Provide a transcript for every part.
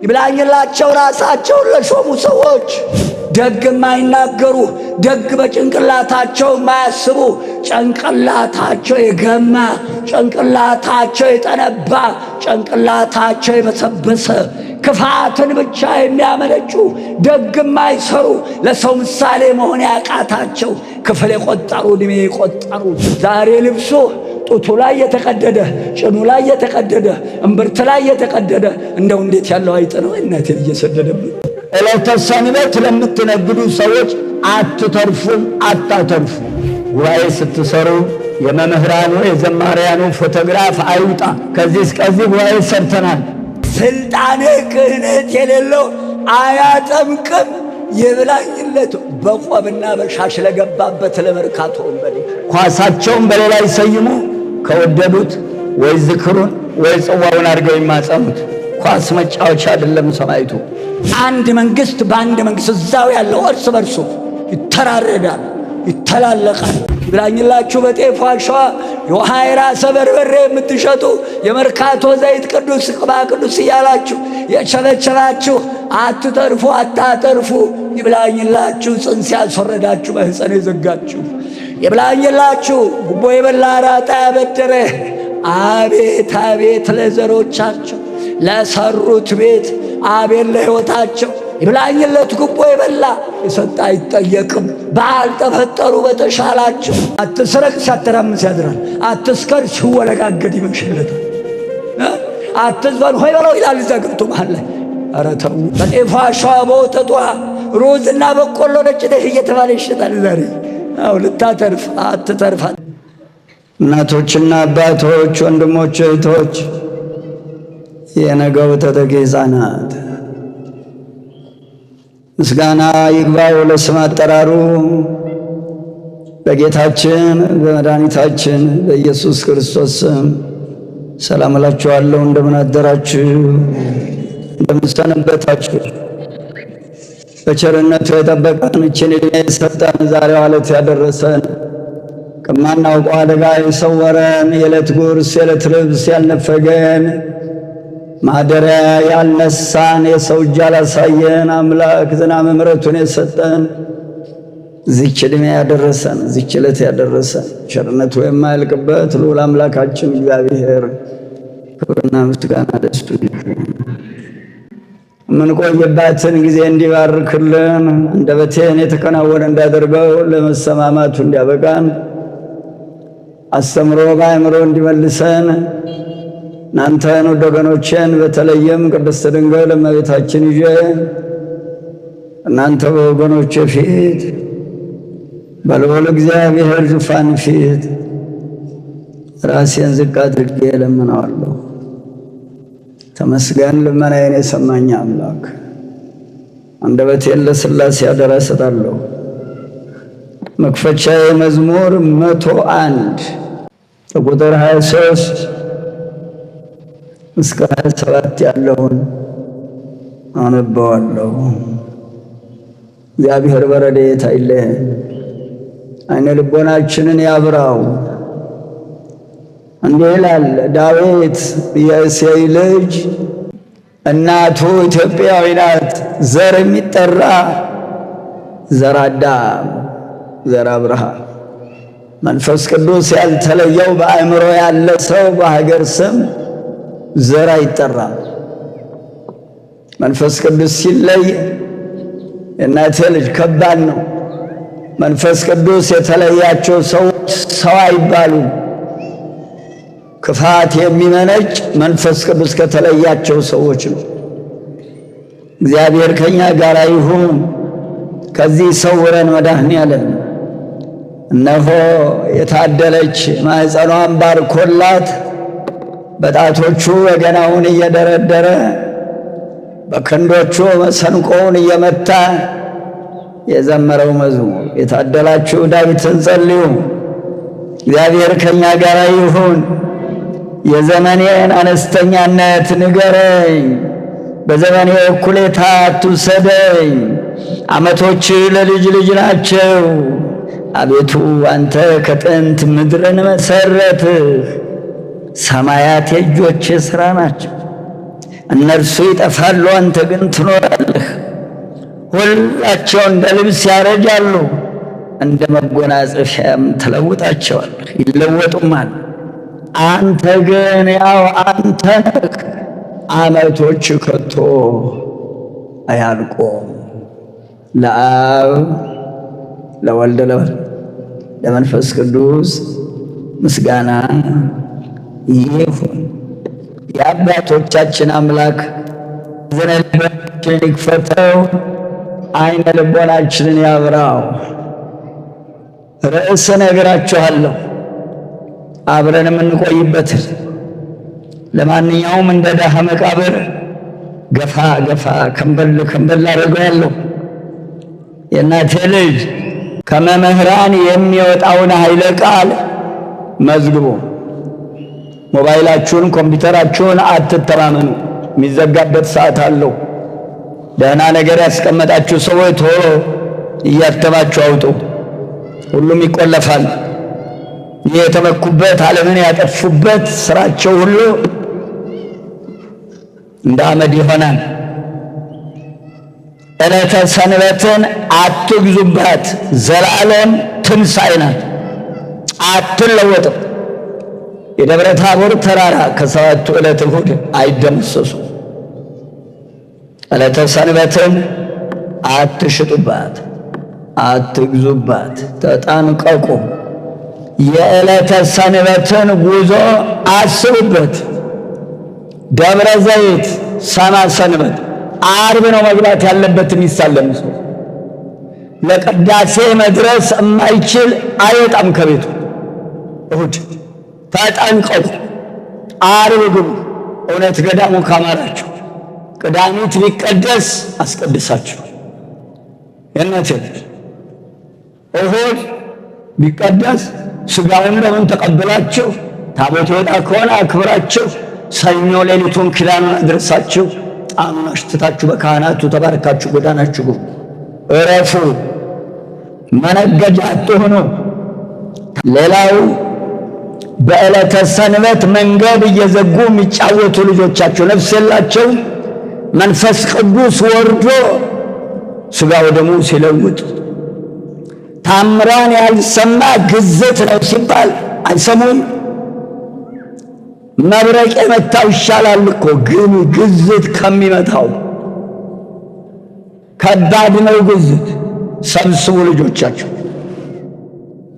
ይብላኝላቸው ራሳቸውን ለሾሙ ሰዎች ደግ የማይናገሩ ደግ በጭንቅላታቸው የማያስቡ ጭንቅላታቸው የገማ ጭንቅላታቸው የጠነባ ጭንቅላታቸው የበሰበሰ ክፋትን ብቻ የሚያመነጩ ደግ የማይሰሩ ለሰው ምሳሌ መሆን ያቃታቸው ክፍል የቆጠሩ ዕድሜ የቆጠሩ ዛሬ ልብሱ ጡቱ ላይ የተቀደደ ጭኑ ላይ የተቀደደ እምብርት ላይ የተቀደደ እንደው እንዴት ያለው አይጥ ነው እናቴን እየሰደደብኝ። ዕለተ ሰንበት ለምትነግዱ ሰዎች አትተርፉም፣ አታተርፉ። ጉባኤ ስትሰሩ የመምህራኑ የዘማሪያኑ ፎቶግራፍ አይውጣ። ከዚህ እስከዚህ ጉባኤ ሰርተናል። ስልጣኔ ክህነት የሌለው አያጠምቅም። ይብላኝለት በቆብና በሻሽ ለገባበት ለመርካቶ ወንበዴ ኳሳቸውን በሌላ ይሰይሙ። ከወደዱት ወይ ዝክሩን ወይ ጽዋውን አድርገው ይማጸኑት። ኳስ መጫወቻ አይደለም ሰማይቱ። አንድ መንግስት በአንድ መንግስት እዛው ያለው እርስ በርሱ ይተራረዳል፣ ይተላለቃል። ይብላኝላችሁ በጤፍ አሸዋ የውሃ የራሰ በርበሬ የምትሸጡ የመርካቶ ዘይት ቅዱስ ቅባ ቅዱስ እያላችሁ የቸበቸባችሁ አትተርፉ፣ አታተርፉ። ይብላኝላችሁ ጽንስ ያስወረዳችሁ ማኅፀን የዘጋችሁ ይብላኝላችሁ ጉቦ የበላ አራጣ ያበደረ አቤት አቤት ለዘሮቻቸው ለሰሩት ቤት አቤት ለሕይወታቸው ይብላኝለት ጉቦ የበላ የሰጠ አይጠየቅም። ባልተፈጠሩ በተሻላቸው አትስረቅ ሲያተራምስ ያድራል። አትስከር ሲወለጋገድ ይመሽለታል። አትዝፈን ሆይ በለው ይላል እዛ ገብቶ መሃል ላይ። ኧረ ተው። በጤፍ አሸዋ በወተቷ ሩዝና በቆሎ ነጭ ጤፍ እየተባለ ይሸጣል ዛሬ። አው ልታተርፍ አትተርፋት። እናቶችና አባቶች፣ ወንድሞች፣ እህቶች የነገው ተተኪ ሕፃናት ምስጋና ይግባው ለስም አጠራሩ በጌታችን በመድኃኒታችን በኢየሱስ ክርስቶስ ስም ሰላም እላችኋለሁ። እንደምን አደራችሁ? እንደምን ሰነበታችሁ? በቸርነቱ የጠበቀን እችን ዕድሜ የሰጠን ዛሬው ዕለት ያደረሰን ከማናውቀው አደጋ የሰወረን የዕለት ጉርስ የዕለት ልብስ ያልነፈገን ማደሪያ ያልነሳን የሰው እጅ ያላሳየን አምላክ ዝናመ ምሕረቱን የሰጠን እዚህች ዕድሜ ያደረሰን እዚህች ዕለት ያደረሰን ቸርነቱ የማያልቅበት ልዑል አምላካችን እግዚአብሔር ክብርና ምስጋና ለእሱ ይሁን። የምንቆይባትን ጊዜ እንዲባርክልን አንደበቴን የተከናወነ እንዳደርገው ለመሰማማቱ እንዲያበቃን አስተምሮ በአእምሮ እንዲመልሰን እናንተን ውድ ወገኖቼን በተለይም ቅድስት ድንግል እመቤታችን ይዤ እናንተ በወገኖቼ ፊት በልዑል እግዚአብሔር ዙፋን ፊት ራሴን ዝቅ አድርጌ እለምነዋለሁ። ተመስገን ልመናዬን የሰማኝ አምላክ። አንደበቴን ለሥላሴ አደራ እሰጣለሁ። መክፈቻዬ መዝሙር 101 ከቁጥር 23 እስከ 27 ያለውን አነበዋለሁ። እግዚአብሔር በረድኤቱ አይለየን፣ ዓይነ ልቦናችንን ያብራው። እንዲህ ይላል ዳዊት የእሴይ ልጅ እናቱ ኢትዮጵያዊ ናት። ዘር የሚጠራ ዘር አዳም፣ ዘር አብርሃም። መንፈስ ቅዱስ ያልተለየው በአእምሮ ያለ ሰው በሀገር ስም ዘር አይጠራም። መንፈስ ቅዱስ ሲለይ የእናቴ ልጅ ከባድ ነው። መንፈስ ቅዱስ የተለያቸው ሰዎች ሰው አይባሉም። ክፋት የሚመነጭ መንፈስ ቅዱስ ከተለያቸው ሰዎች ነው። እግዚአብሔር ከኛ ጋር ይሁን። ከዚህ ሰውረን መድኃኔዓለም። እነሆ የታደለች ማኅፀኗን ባርኮላት በጣቶቹ በገናውን እየደረደረ በክንዶቹ መሰንቆውን እየመታ የዘመረው መዝሙር የታደላችሁ ዳዊትን ጸልዩ። እግዚአብሔር ከኛ ጋር ይሁን። የዘመኔን አነስተኛነት ንገረኝ፣ በዘመኔ እኩሌታ አትውሰደኝ። ዓመቶች ለልጅ ልጅ ናቸው። አቤቱ አንተ ከጥንት ምድርን መሠረትህ፣ ሰማያት የእጆችህ ሥራ ናቸው። እነርሱ ይጠፋሉ፣ አንተ ግን ትኖራለህ። ሁላቸው እንደ ልብስ ያረጃሉ፣ እንደ መጎናጸፊያም ትለውጣቸዋለህ፣ ይለወጡማል። አንተ ግን ያው አንተ ነህ፣ ዓመቶች ከቶ አያልቁም። ለአብ ለወልድ ለመንፈስ ቅዱስ ምስጋና ይሁን። የአባቶቻችን አምላክ ዘነ ልቦናችንን ይክፈተው፣ አይነ ልቦናችንን ያብራው። ርዕስ እነግራችኋለሁ አብረን የምንቆይበትን። ለማንኛውም እንደ ዳህ መቃብር ገፋ ገፋ ከንበል ከንበል አደርገዋለሁ። የእናቴ ልጅ ከመምህራን የሚወጣውን ኃይለ ቃል መዝግቡ። ሞባይላችሁን ኮምፒውተራችሁን አትተማመኑ፣ የሚዘጋበት ሰዓት አለው። ደህና ነገር ያስቀመጣችሁ ሰዎች ቶሎ እያተማችሁ አውጡ፣ ሁሉም ይቆለፋል። ይህ የተመኩበት ዓለምን ያጠፉበት ስራቸው ሁሉ እንደ አመድ ይሆናል። ዕለተ ሰንበትን አትግዙባት፣ ዘላለም ትንሣኤ ናት፣ አትለወጥም። የደብረ ታቦር ተራራ ከሰባቱ ዕለተ እሑድ አይደመሰሱም። ዕለተ ሰንበትን አትሽጡባት፣ አትግዙባት፣ ተጠንቀቁ። የዕለተ ሰንበትን ጉዞ አስቡበት። ደብረ ዘይት ሰማ ሰንበት ዓርብ ነው መግባት ያለበት። የሚሳለም ሰው ለቅዳሴ መድረስ የማይችል አይወጣም ከቤቱ። እሑድ ተጠንቀቁ፣ ዓርብ ግቡ። እውነት ገዳሙ ካማራችሁ ቅዳሚት ቢቀደስ አስቀድሳችሁ የእናቴ ልጅ እሑድ ቢቀደስ ሥጋውን ደሙን ተቀብላችሁ ታቦት ይወጣ ከሆነ አክብራችሁ ሰኞ ሌሊቱን ኪዳኑን አድርሳችሁ ጣኑን አሽትታችሁ በካህናቱ ተባርካችሁ ጎዳናችሁ እረፉ። መነገጃ አትሁኑ። ሌላው በዕለተ ሰንበት መንገድ እየዘጉ የሚጫወቱ ልጆቻችሁ ነፍስ የላቸው። መንፈስ ቅዱስ ወርዶ ሥጋው ደሙ ሲለውጥ ታምራን ያልሰማ ግዝት ነው ሲባል አይሰሙም። መብረቅ የመታው ይሻላል እኮ ግን ግዝት ከሚመታው ከባድ ነው ግዝት። ሰብስቡ ልጆቻችሁ።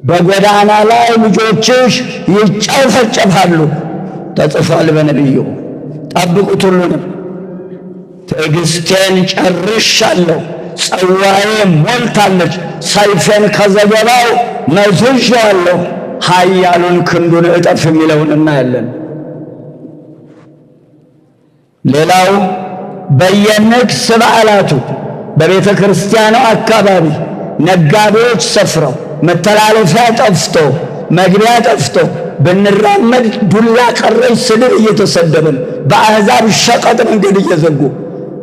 በጎዳና ላይ ልጆችሽ ይጨፈጨፋሉ፣ ተጽፏል በነቢዩ። ጠብቁት ሁሉንም። ትዕግሥቴን ጨርሻለሁ፣ ጽዋዬ ሞልታለች፣ ሰይፌን ከዘገባው መዝዣለሁ፣ ኃያሉን ክንዱን እጠፍ የሚለውን እናያለን። ሌላው በየንግስ በዓላቱ በቤተ ክርስቲያኑ አካባቢ ነጋዴዎች ሰፍረው መተላለፊያ ጠፍቶ መግቢያ ጠፍቶ ብንራመድ ዱላ ቀረሽ ስድብ እየተሰደብን በአሕዛብ ሸቀጥ መንገድ እየዘጉ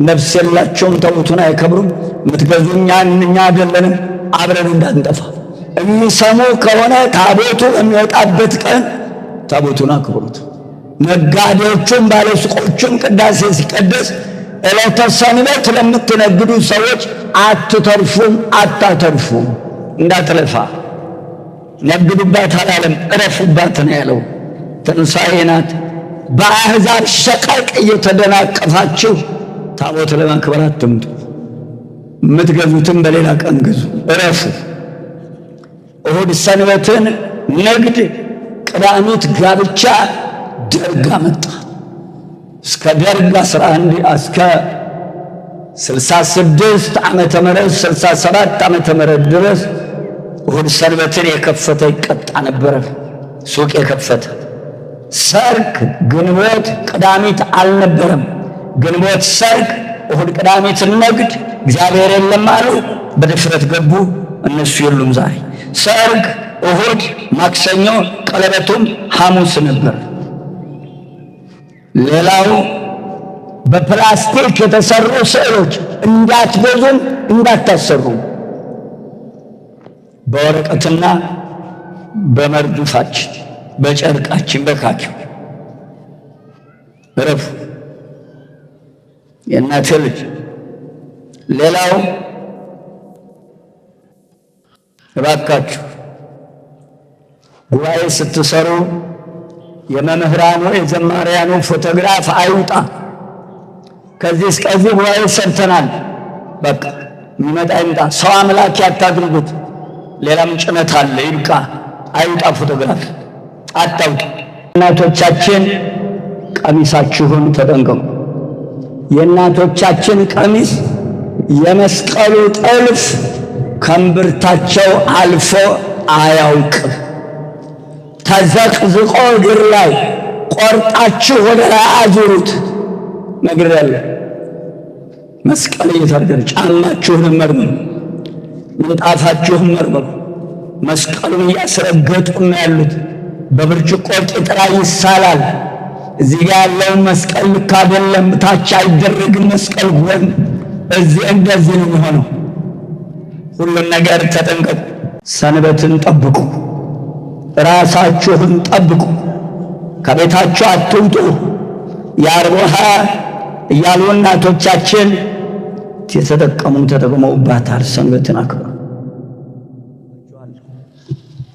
ነፍስ የላቸውም፣ ታቦቱን አይከብሩም። የምትገዙኛ እኛ አይደለንም፣ አብረን እንዳንጠፋ። የሚሰሙ ከሆነ ታቦቱ የሚወጣበት ቀን ታቦቱን አክብሩት። ነጋዴዎቹም ባለሱቆቹም ቅዳሴ ሲቀደስ ዕለተ ሰንበት ለምትነግዱ ሰዎች አትተርፉም፣ አታተርፉም። እንዳትለፋ ነግዱባት አላለም፣ እረፉባት ነው ያለው። ትንሣኤ ናት። በአሕዛብ ሸቀቅ እየተደናቀፋችሁ ታቦት ለማክበር አትምጡ። የምትገዙትም በሌላ ቀን ግዙ፣ እረፉ። እሑድ ሰንበትን ንግድ፣ ቅዳሚት ጋብቻ ደርግ አመጣ። እስከ ደርግ 11 እስከ 66 ዓመተ ምህረት 67 ዓመተ ምህረት ድረስ እሑድ ሰንበትን የከፈተ ይቀጣ ነበረ። ሱቅ የከፈተ ሰርክ ግንቦት ቅዳሚት አልነበረም። ግንቦት ሰርክ፣ እሑድ ቅዳሚት ንግድ። እግዚአብሔር የለም አሉ፣ በድፍረት ገቡ። እነሱ የሉም ዛሬ። ሰርክ እሑድ፣ ማክሰኞ፣ ቀለበቱም ሐሙስ ነበር። ሌላው በፕላስቲክ የተሰሩ ስዕሎች እንዳትገዙም እንዳታሰሩ። በወረቀትና በመርዱፋችን በጨርቃችን በካኪው እረፉ። የእናቴ ልጅ። ሌላው እባካችሁ ጉባኤ ስትሰሩ የመምህራኑ የዘማሪያኑ ፎቶግራፍ አይውጣ። ከዚህ እስከዚህ ጉባኤ ሰርተናል፣ በቃ የሚመጣ ይምጣ። ሰው አምላክ ያታድርጉት። ሌላም ጭነት አለ፣ ይብቃ። አይውጣ ፎቶግራፍ አታውጡ። እናቶቻችን ቀሚሳችሁን ተጠንቀቁ። የእናቶቻችን ቀሚስ የመስቀሉ ጥልፍ ከእምብርታቸው አልፎ አያውቅም። ተዘቅዝቆ እግር ላይ ቆርጣችሁ ወደ ላይ አዙሩት። ነግሬያለሁ። መስቀል እየታደረ ጫማችሁን መርምሩ፣ ምንጣፋችሁን መርምሩ። መስቀሉን እያስረገጡ ነው ያሉት። በብርጭቆ ቂጥራ ይሳላል። እዚህ ጋር ያለውን መስቀል ልክ አይደለም፣ ታች አይደረግም። መስቀል ጎን እዚህ እንደዚህ ነው የሚሆነው። ሁሉን ነገር ተጠንቀቁ። ሰንበትን ጠብቁ፣ ራሳችሁን ጠብቁ። ከቤታችሁ አትውጡ። ያርቦሃ እያሉ እናቶቻችን ተጠቅመውባታል። ሰንበትን አክብሩ።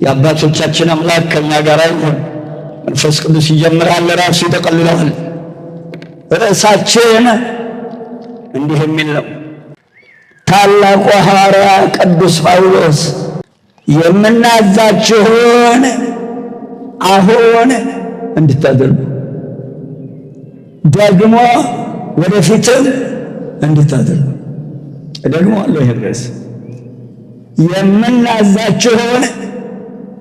የአባቶቻችን አምላክ ከኛ ጋር ይሁን። መንፈስ ቅዱስ ይጀምራል፣ ራሱ ይጠቀልለዋል። ርዕሳችን እንዲህ የሚል ነው። ታላቁ ሐዋርያ ቅዱስ ጳውሎስ የምናዛችሁን አሁን እንድታደርጉ ደግሞ ወደፊትም እንድታደርጉ ደግሞ አለው። ይሄ ርዕስ የምናዛችሁን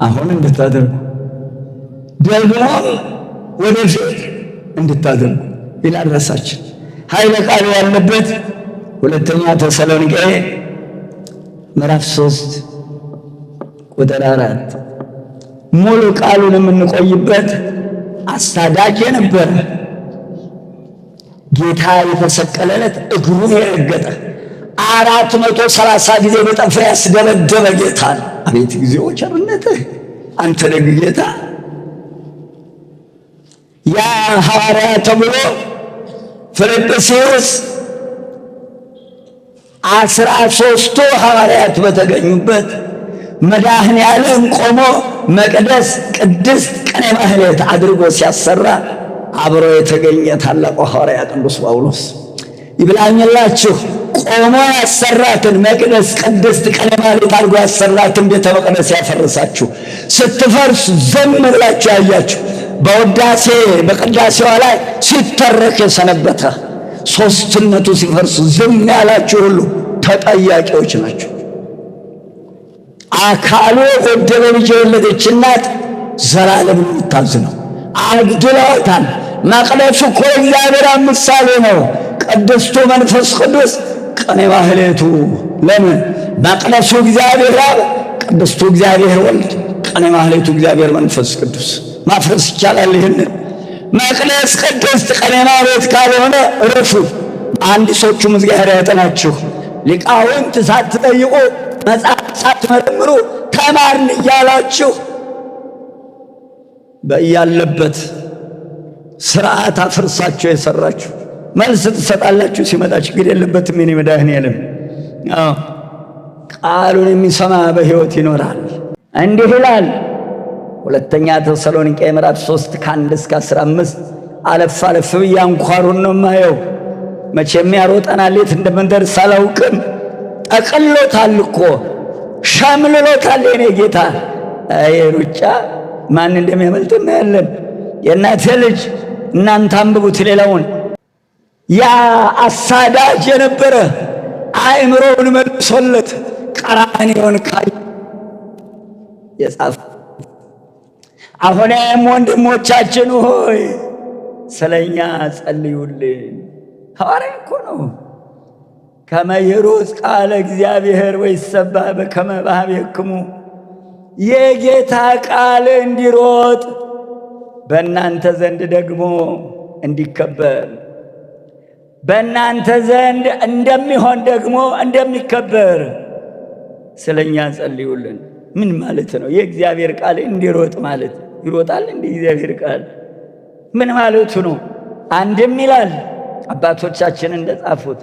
አሁን እንድታደርጉ ደግሞ ወደፊት እንድታደርጉ ይላል ርዕሳችን። ኃይለ ቃሉ ያለበት ሁለተኛ ተሰሎንቄ ምዕራፍ 3 ቁጥር 4 ሙሉ ቃሉን የምንቆይበት አሳዳጅ የነበረ ጌታ የተሰቀለለት እግሩን የረገጠ 430 ጊዜ በጠፍር ያስደበደበ ጌታ ነው። አቤት ጊዜው ቸርነትህ አንተ ደግ ጌታ። ያ ሐዋርያ ተብሎ ፊልጵስዩስ 13ቱ ሐዋርያት በተገኙበት መድኃኔ ዓለም ቆሞ መቅደስ ቅድስት ቅኔ ማህሌት አድርጎ ሲያሰራ አብሮ የተገኘ ታላቁ ሐዋርያ ቅዱስ ጳውሎስ ይብላኝላችሁ። ቆሞ ያሰራትን መቅደስ ቅድስት ቅኔ ማህሌት አድርጎ ያሰራትን ቤተ መቅደስ ያፈርሳችሁ ስትፈርስ ዝም ብላችሁ ያያችሁ በውዳሴ በቅዳሴዋ ላይ ሲተረክ የሰነበተ ሦስትነቱ ሲፈርስ ዝም ያላችሁ ሁሉ ተጠያቂዎች ናቸው። አካሉ የጎደለ ልጅ የወለደች እናት ዘላለም የምታዝነው አግድለውታል። መቅደሱ እኮ እግዚአብሔር ምሳሌ ነው። ቅድስቱ መንፈስ ቅዱስ ቅኔ ማህሌቱ ለምን መቅደሱ እግዚአብሔር አብ፣ ቅድስቱ እግዚአብሔር ወልድ፣ ቅኔ ማህሌቱ እግዚአብሔር መንፈስ ቅዱስ። ማፍረስ ይቻላል። ይህንን መቅደስ ቅድስት ቅኔ ማህሌት ካልሆነ እረፉ። አንድ ሰዎቹም እግዚአብሔር ያጠናችሁ። ሊቃውንት ሳትጠይቁ መጽሐፍ ሳትመረምሩ ተማርን እያላችሁ በያለበት ስርዓት አፍርሳችሁ የሰራችሁ መልስ ትሰጣላችሁ። ሲመጣ ችግር የለበትም። የኔ መድኃኔዓለም ቃሉን የሚሰማ በሕይወት ይኖራል። እንዲህ ይላል ሁለተኛ ተሰሎንቄ ምዕራፍ 3 ከ1 እስከ 15 አለፍ አለፍ ብዬ አንኳሩን ነው የማየው። መቼም ያሮጠናል፣ የት እንደምንደርስ አላውቅም። ጠቅሎታል እኮ ሸምልሎታል። የኔ ጌታ ሩጫ ማን እንደሚያመልጥ እናያለን። የእናቴ ልጅ እናንተ አንብቡት። ሌላውን ያ አሳዳጅ የነበረ አእምሮውን መልሶለት ቀራንዮን ካይ የጻፈ አሁንም ወንድሞቻችን ሆይ ስለኛ ጸልዩልን። ሐዋርያ እኮ ነው። ከመ ይሩጽ ቃለ እግዚአብሔር ወይሰብሐ በከመ በኀቤክሙ የጌታ ቃል እንዲሮጥ በእናንተ ዘንድ ደግሞ እንዲከበር በእናንተ ዘንድ እንደሚሆን ደግሞ እንደሚከበር ስለኛ ጸልዩልን። ምን ማለት ነው? የእግዚአብሔር ቃል እንዲሮጥ ማለት ይሮጣል እንዴ? እግዚአብሔር ቃል ምን ማለቱ ነው? አንድም ይላል አባቶቻችን እንደጻፉት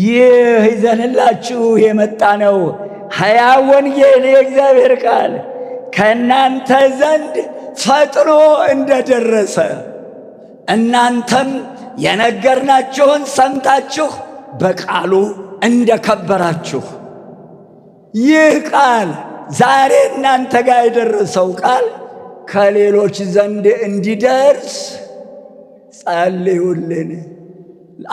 ይህ ይዘንላችሁ የመጣ ነው ሕያው ወንጌል የእግዚአብሔር ቃል ከእናንተ ዘንድ ፈጥኖ እንደደረሰ እናንተም የነገርናችሁን ሰምታችሁ በቃሉ እንደከበራችሁ ይህ ቃል ዛሬ እናንተ ጋር የደረሰው ቃል ከሌሎች ዘንድ እንዲደርስ ጸልዩልን።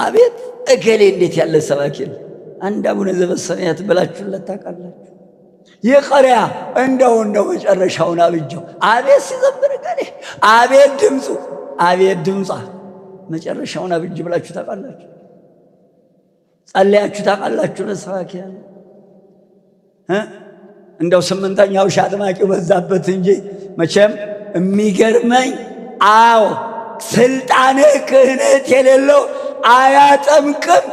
አቤት እገሌ እንዴት ያለ ሰባኪ ነው! አንድ አቡነ ዘበሰማያት ብላችሁለት ታውቃላችሁ? የቀሪያ እንደው መጨረሻውን አብጀው አቤት ሲዘምር እገሌ አቤት ድምፁ አቤት ድምፃ መጨረሻውን አብጅ ብላችሁ ታውቃላችሁ? ጸልያችሁ ታውቃላችሁ? ለሰባኪያን እንደው ስምንተኛው ሺህ አጥማቂው በዛበት እንጂ መቼም የሚገርመኝ አዎ ስልጣን ክህነት የሌለው አያጠምቅም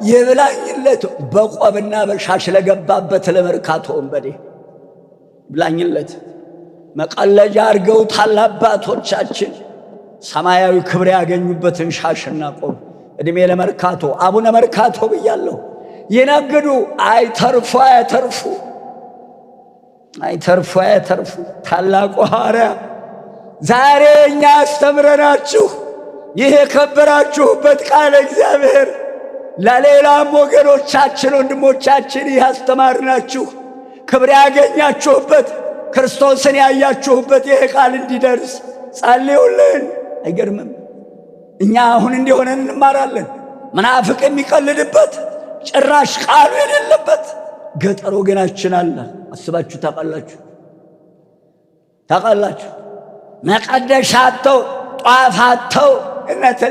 ይብላኝለት በቆብና በሻሽ ለገባበት ለመርካቶ ወንበዴ ይብላኝለት መቀለጃ አድርገውታል አባቶቻችን ሰማያዊ ክብር ያገኙበትን ሻሽና ቆብ እድሜ ለመርካቶ አቡነ መርካቶ ብያለሁ ይነግዱ አይተርፉ አይተርፉ ታላቁ ሐዋርያ ዛሬ እኛ አስተምረናችሁ ይህ የከበራችሁበት ቃል እግዚአብሔር ለሌላም ወገኖቻችን ወንድሞቻችን ያስተማርናችሁ ክብር ያገኛችሁበት ክርስቶስን ያያችሁበት ይህ ቃል እንዲደርስ ጸልዩልን። አይገርምም? እኛ አሁን እንዲሆነን እንማራለን። መናፍቅ የሚቀልድበት ጭራሽ ቃሉ የሌለበት ገጠር ወገናችን አለ። አስባችሁ ታውቃላችሁ? መቀደሻ አጥተው ጧፍ አጥተው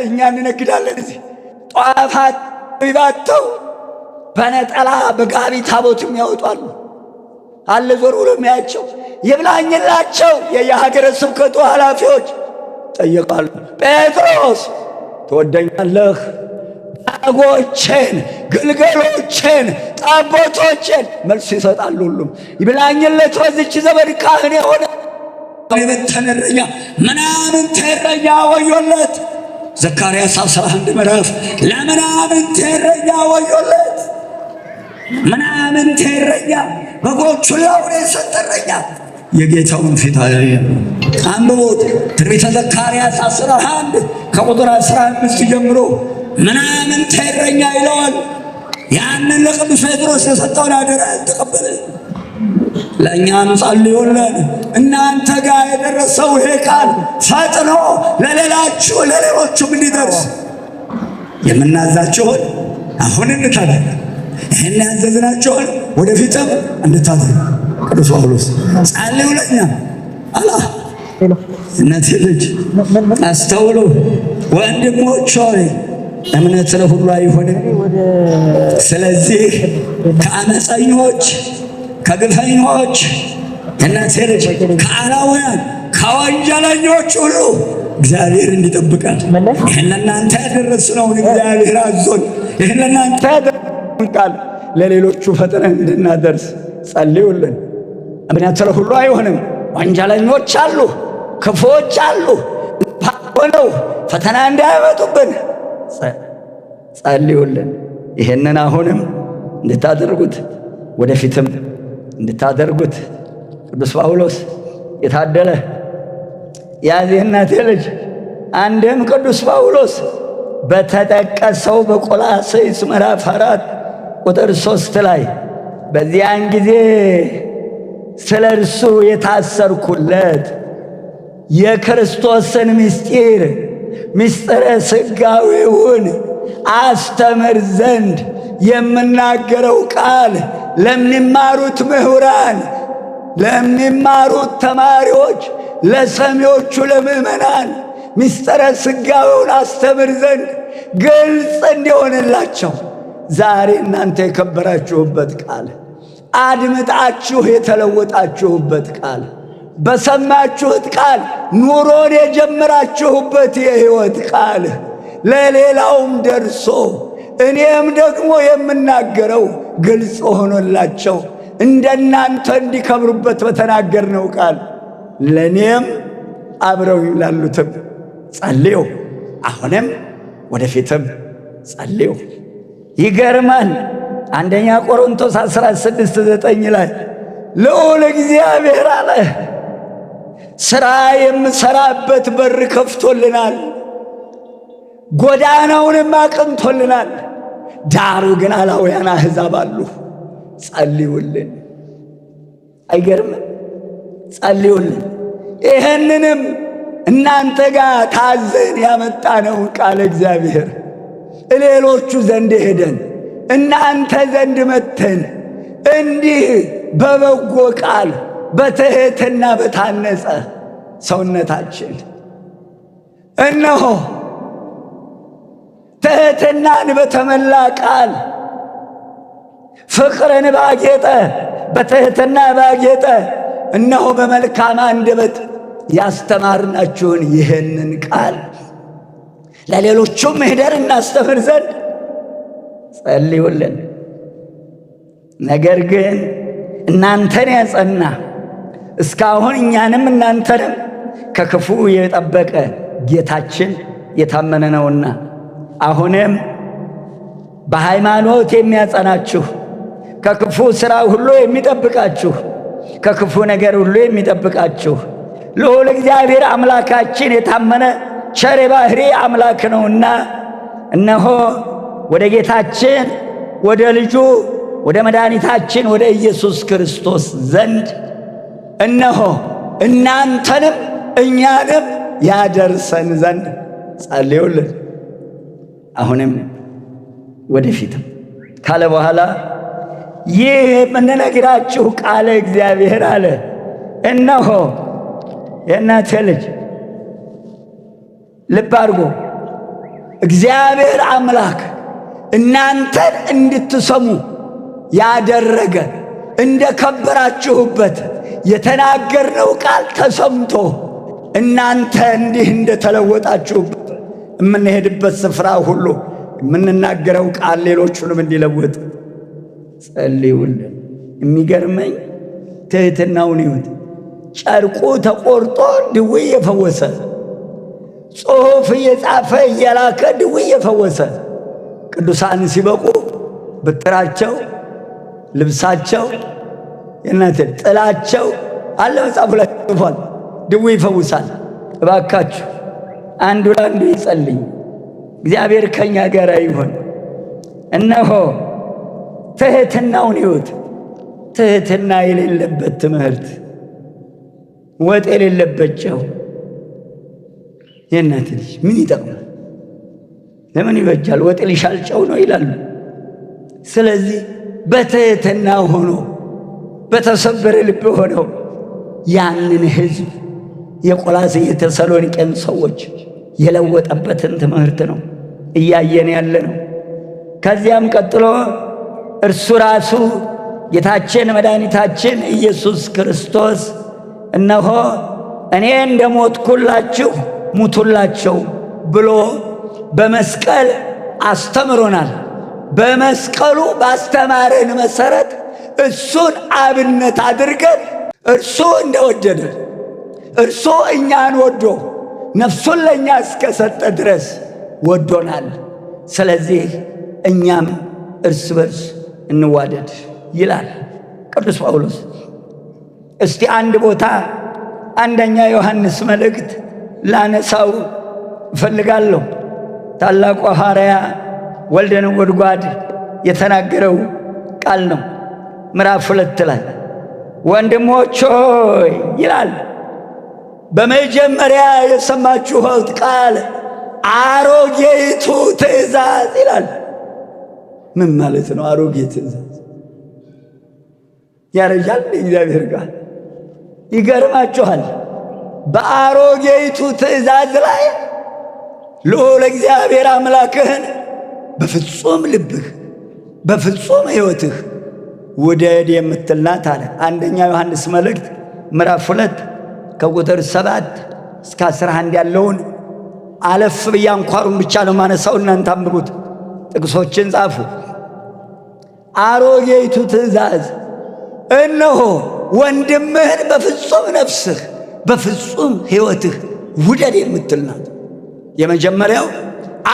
እኛ እንነግዳለን። እዚህ ጧፍ አጥተው በነጠላ በጋቢ ታቦት የሚያወጣሉ አለ። ዞር ብሎ የሚያቸው ይብላኝላቸው የየሀገረ ስብከቱ ኃላፊዎች ጠየቃሉ። ጴጥሮስ ትወደኛለህ? በጎቼን፣ ግልገሎቼን፣ ጠቦቶቼን መልስ ይሰጣሉ። ሁሉም ይብላኝለት በዚች ዘመን ካህን የሆነ የበተነ እረኛ ምናምንቴ እረኛ ወዮለት። ዘካርያስ 11 ምዕራፍ ለምናምንቴ እረኛ ወዮለት። ምናምንቴ እረኛ በጎቹን ለአውሬ የሰጠ እረኛ የጌታውን ፊት አያየም። አንብቦት ትንቢተ ዘካርያስ 11 ከቁጥር 15 ጀምሮ ምናምንቴ እረኛ ይለዋል። ያንን ለቅዱስ ጴጥሮስ የሰጠውን አደራ ያልተቀበለ ለእኛም ጸልዩልን። እናንተ ጋር የደረሰው ይሄ ቃል ፈጥኖ ለሌሎቹም እንዲደርስ የምናዛችሁን አሁን እንታደርግ፣ ይህን ያዘዝናችሁን ወደፊትም እንድታደርግ ቅዱስ ጳውሎስ ጸልዩ ለእኛ አላ እናቴ ልጅ አስተውሉ ወንድሞች ሆይ እምነት ለሁሉ አይሆንም። ስለዚህ ከአመፀኞች ከግፈኞች እናቴ ልጅ ከአላውያን ከወንጀለኞች ሁሉ እግዚአብሔር እንዲጠብቃል። ይህን ለእናንተ ያደረስነውን እግዚአብሔር አዞን ይህን ለእናንተ ያደረስነውን ቃል ለሌሎቹ ፈጥነን እንድናደርስ ጸልዩልን። እምነት ለሁሉ አይሆንም። ወንጀለኞች አሉ፣ ክፉዎች አሉ። ሆነው ፈተና እንዳያመጡብን ጸልዩልን። ይህንን አሁንም እንድታደርጉት ወደፊትም እንድታደርጉት ቅዱስ ጳውሎስ የታደለ ያዚህ እናቴ ልጅ አንድም ቅዱስ ጳውሎስ በተጠቀሰው በቆላስይስ ምዕራፍ 4 ቁጥር 3 ላይ በዚያን ጊዜ ስለ እርሱ የታሰርኩለት የክርስቶስን ምስጢረ ሥጋዌውን አስተምር ዘንድ የምናገረው ቃል ለሚማሩት ምሁራን፣ ለሚማሩት ተማሪዎች፣ ለሰሚዎቹ ለምእመናን ምስጢረ ሥጋዌውን አስተምር ዘንድ ግልጽ እንዲሆንላቸው ዛሬ እናንተ የከበራችሁበት ቃል አድምጣችሁ የተለወጣችሁበት ቃል በሰማችሁት ቃል ኑሮን የጀመራችሁበት የሕይወት ቃል ለሌላውም ደርሶ እኔም ደግሞ የምናገረው ግልጽ ሆኖላቸው እንደናንተ እንዲከብሩበት በተናገርነው ቃል ለእኔም አብረው ላሉትም ጸልዩ። አሁንም ወደፊትም ጸልዩ። ይገርማል። አንደኛ ቆሮንቶስ 16:9 ላይ ልዑል እግዚአብሔር አለ ሥራ የምሠራበት በር ከፍቶልናል፣ ጎዳናውንም አቅንቶልናል። ዳሩ ግን አላውያን አሕዛብ አሉ። ጸልዩልን። አይገርምም? ጸልዩልን። ይህንንም እናንተ ጋር ታዘን ያመጣነውን ቃል እግዚአብሔር ሌሎቹ ዘንድ ሄደን እናንተ ዘንድ መተን እንዲህ በበጎ ቃል በትሕትና በታነጸ ሰውነታችን እነሆ ትሕትናን በተመላ ቃል ፍቅርን ባጌጠ በትሕትና ባጌጠ እነሆ በመልካም አንደበት ያስተማርናችሁን ይህንን ቃል ለሌሎቹም ሄደን እናስተምር ዘንድ ጸልዩልን። ነገር ግን እናንተን ያጸና እስካሁን እኛንም እናንተንም ከክፉ የጠበቀ ጌታችን የታመነ ነውና አሁንም በሃይማኖት የሚያጸናችሁ ከክፉ ሥራ ሁሉ የሚጠብቃችሁ ከክፉ ነገር ሁሉ የሚጠብቃችሁ ልዑል እግዚአብሔር አምላካችን የታመነ ቸር ባሕሪ አምላክ ነውና እነሆ ወደ ጌታችን ወደ ልጁ ወደ መድኃኒታችን ወደ ኢየሱስ ክርስቶስ ዘንድ እነሆ እናንተንም እኛንም ያደርሰን ዘንድ ጸልዩልን። አሁንም ወደፊትም ካለ በኋላ ይህ የምንነግራችሁ ቃለ እግዚአብሔር አለ እነሆ የእናቴ ልጅ ልብ አድርጎ እግዚአብሔር አምላክ እናንተን እንድትሰሙ ያደረገ እንደ ከበራችሁበት የተናገርነው ቃል ተሰምቶ እናንተ እንዲህ እንደተለወጣችሁበት የምንሄድበት ስፍራ ሁሉ የምንናገረው ቃል ሌሎቹንም እንዲለውጥ ጸልዩልን። የሚገርመኝ ትሕትናውን ይሁት ጨርቁ ተቆርጦ ድውይ የፈወሰ ጽሑፍ እየጻፈ እየላከ ድውይ የፈወሰ ቅዱሳን ሲበቁ ብትራቸው፣ ልብሳቸው፣ የእናንተ ጥላቸው አለ መጽሐፉ ላይ ጽፏል። ድውይ ይፈውሳል። እባካችሁ አንዱ ለአንዱ ይጸልይ። እግዚአብሔር ከኛ ጋር ይሁን። እነሆ ትሕትናውን ይሁት። ትሕትና የሌለበት ትምህርት፣ ወጥ የሌለበት ጨው የእናት ልጅ ምን ይጠቅማል? ለምን ይበጃል? ወጥ ሊሻል ጨው ነው ይላሉ። ስለዚህ በትሕትና ሆኖ በተሰበረ ልብ ሆነው ያንን ሕዝብ የቆላስይስ የተሰሎንቄን ሰዎች የለወጠበትን ትምህርት ነው እያየን ያለ ነው። ከዚያም ቀጥሎ እርሱ ራሱ ጌታችን መድኃኒታችን ኢየሱስ ክርስቶስ እነሆ እኔ እንደ ሞትኩላችሁ ሙቱላቸው ብሎ በመስቀል አስተምሮናል። በመስቀሉ ባስተማረን መሰረት እሱን አብነት አድርገን እርሱ እንደወደደ እርሱ እኛን ወዶ ነፍሱን ለእኛ እስከሰጠ ድረስ ወዶናል። ስለዚህ እኛም እርስ በርስ እንዋደድ ይላል ቅዱስ ጳውሎስ። እስቲ አንድ ቦታ አንደኛ ዮሐንስ መልእክት ላነሳው እፈልጋለሁ። ታላቁ ሐዋርያ ወልደ ነጎድጓድ የተናገረው ቃል ነው። ምዕራፍ 2 ላይ ወንድሞች ሆይ ይላል፣ በመጀመሪያ የሰማችሁት ቃል አሮጌይቱ ትእዛዝ ይላል። ምን ማለት ነው? አሮጌ ትእዛዝ ያረጃል። እግዚአብሔር ቃል ይገርማችኋል። በአሮጌይቱ ትእዛዝ ላይ ልዑል እግዚአብሔር አምላክህን በፍጹም ልብህ በፍጹም ሕይወትህ ውደድ የምትል ናት አለ። አንደኛ ዮሐንስ መልእክት ምዕራፍ 2 ከቁጥር 7 እስከ 11 ያለውን አለፍ ብዬ አንኳሩን ብቻ ነው ማነሳው። እናንተ አንብቡት፣ ጥቅሶችን ጻፉ። አሮጌይቱ ትእዛዝ እነሆ ወንድምህን በፍጹም ነፍስህ በፍጹም ሕይወትህ ውደድ የምትል ናት። የመጀመሪያው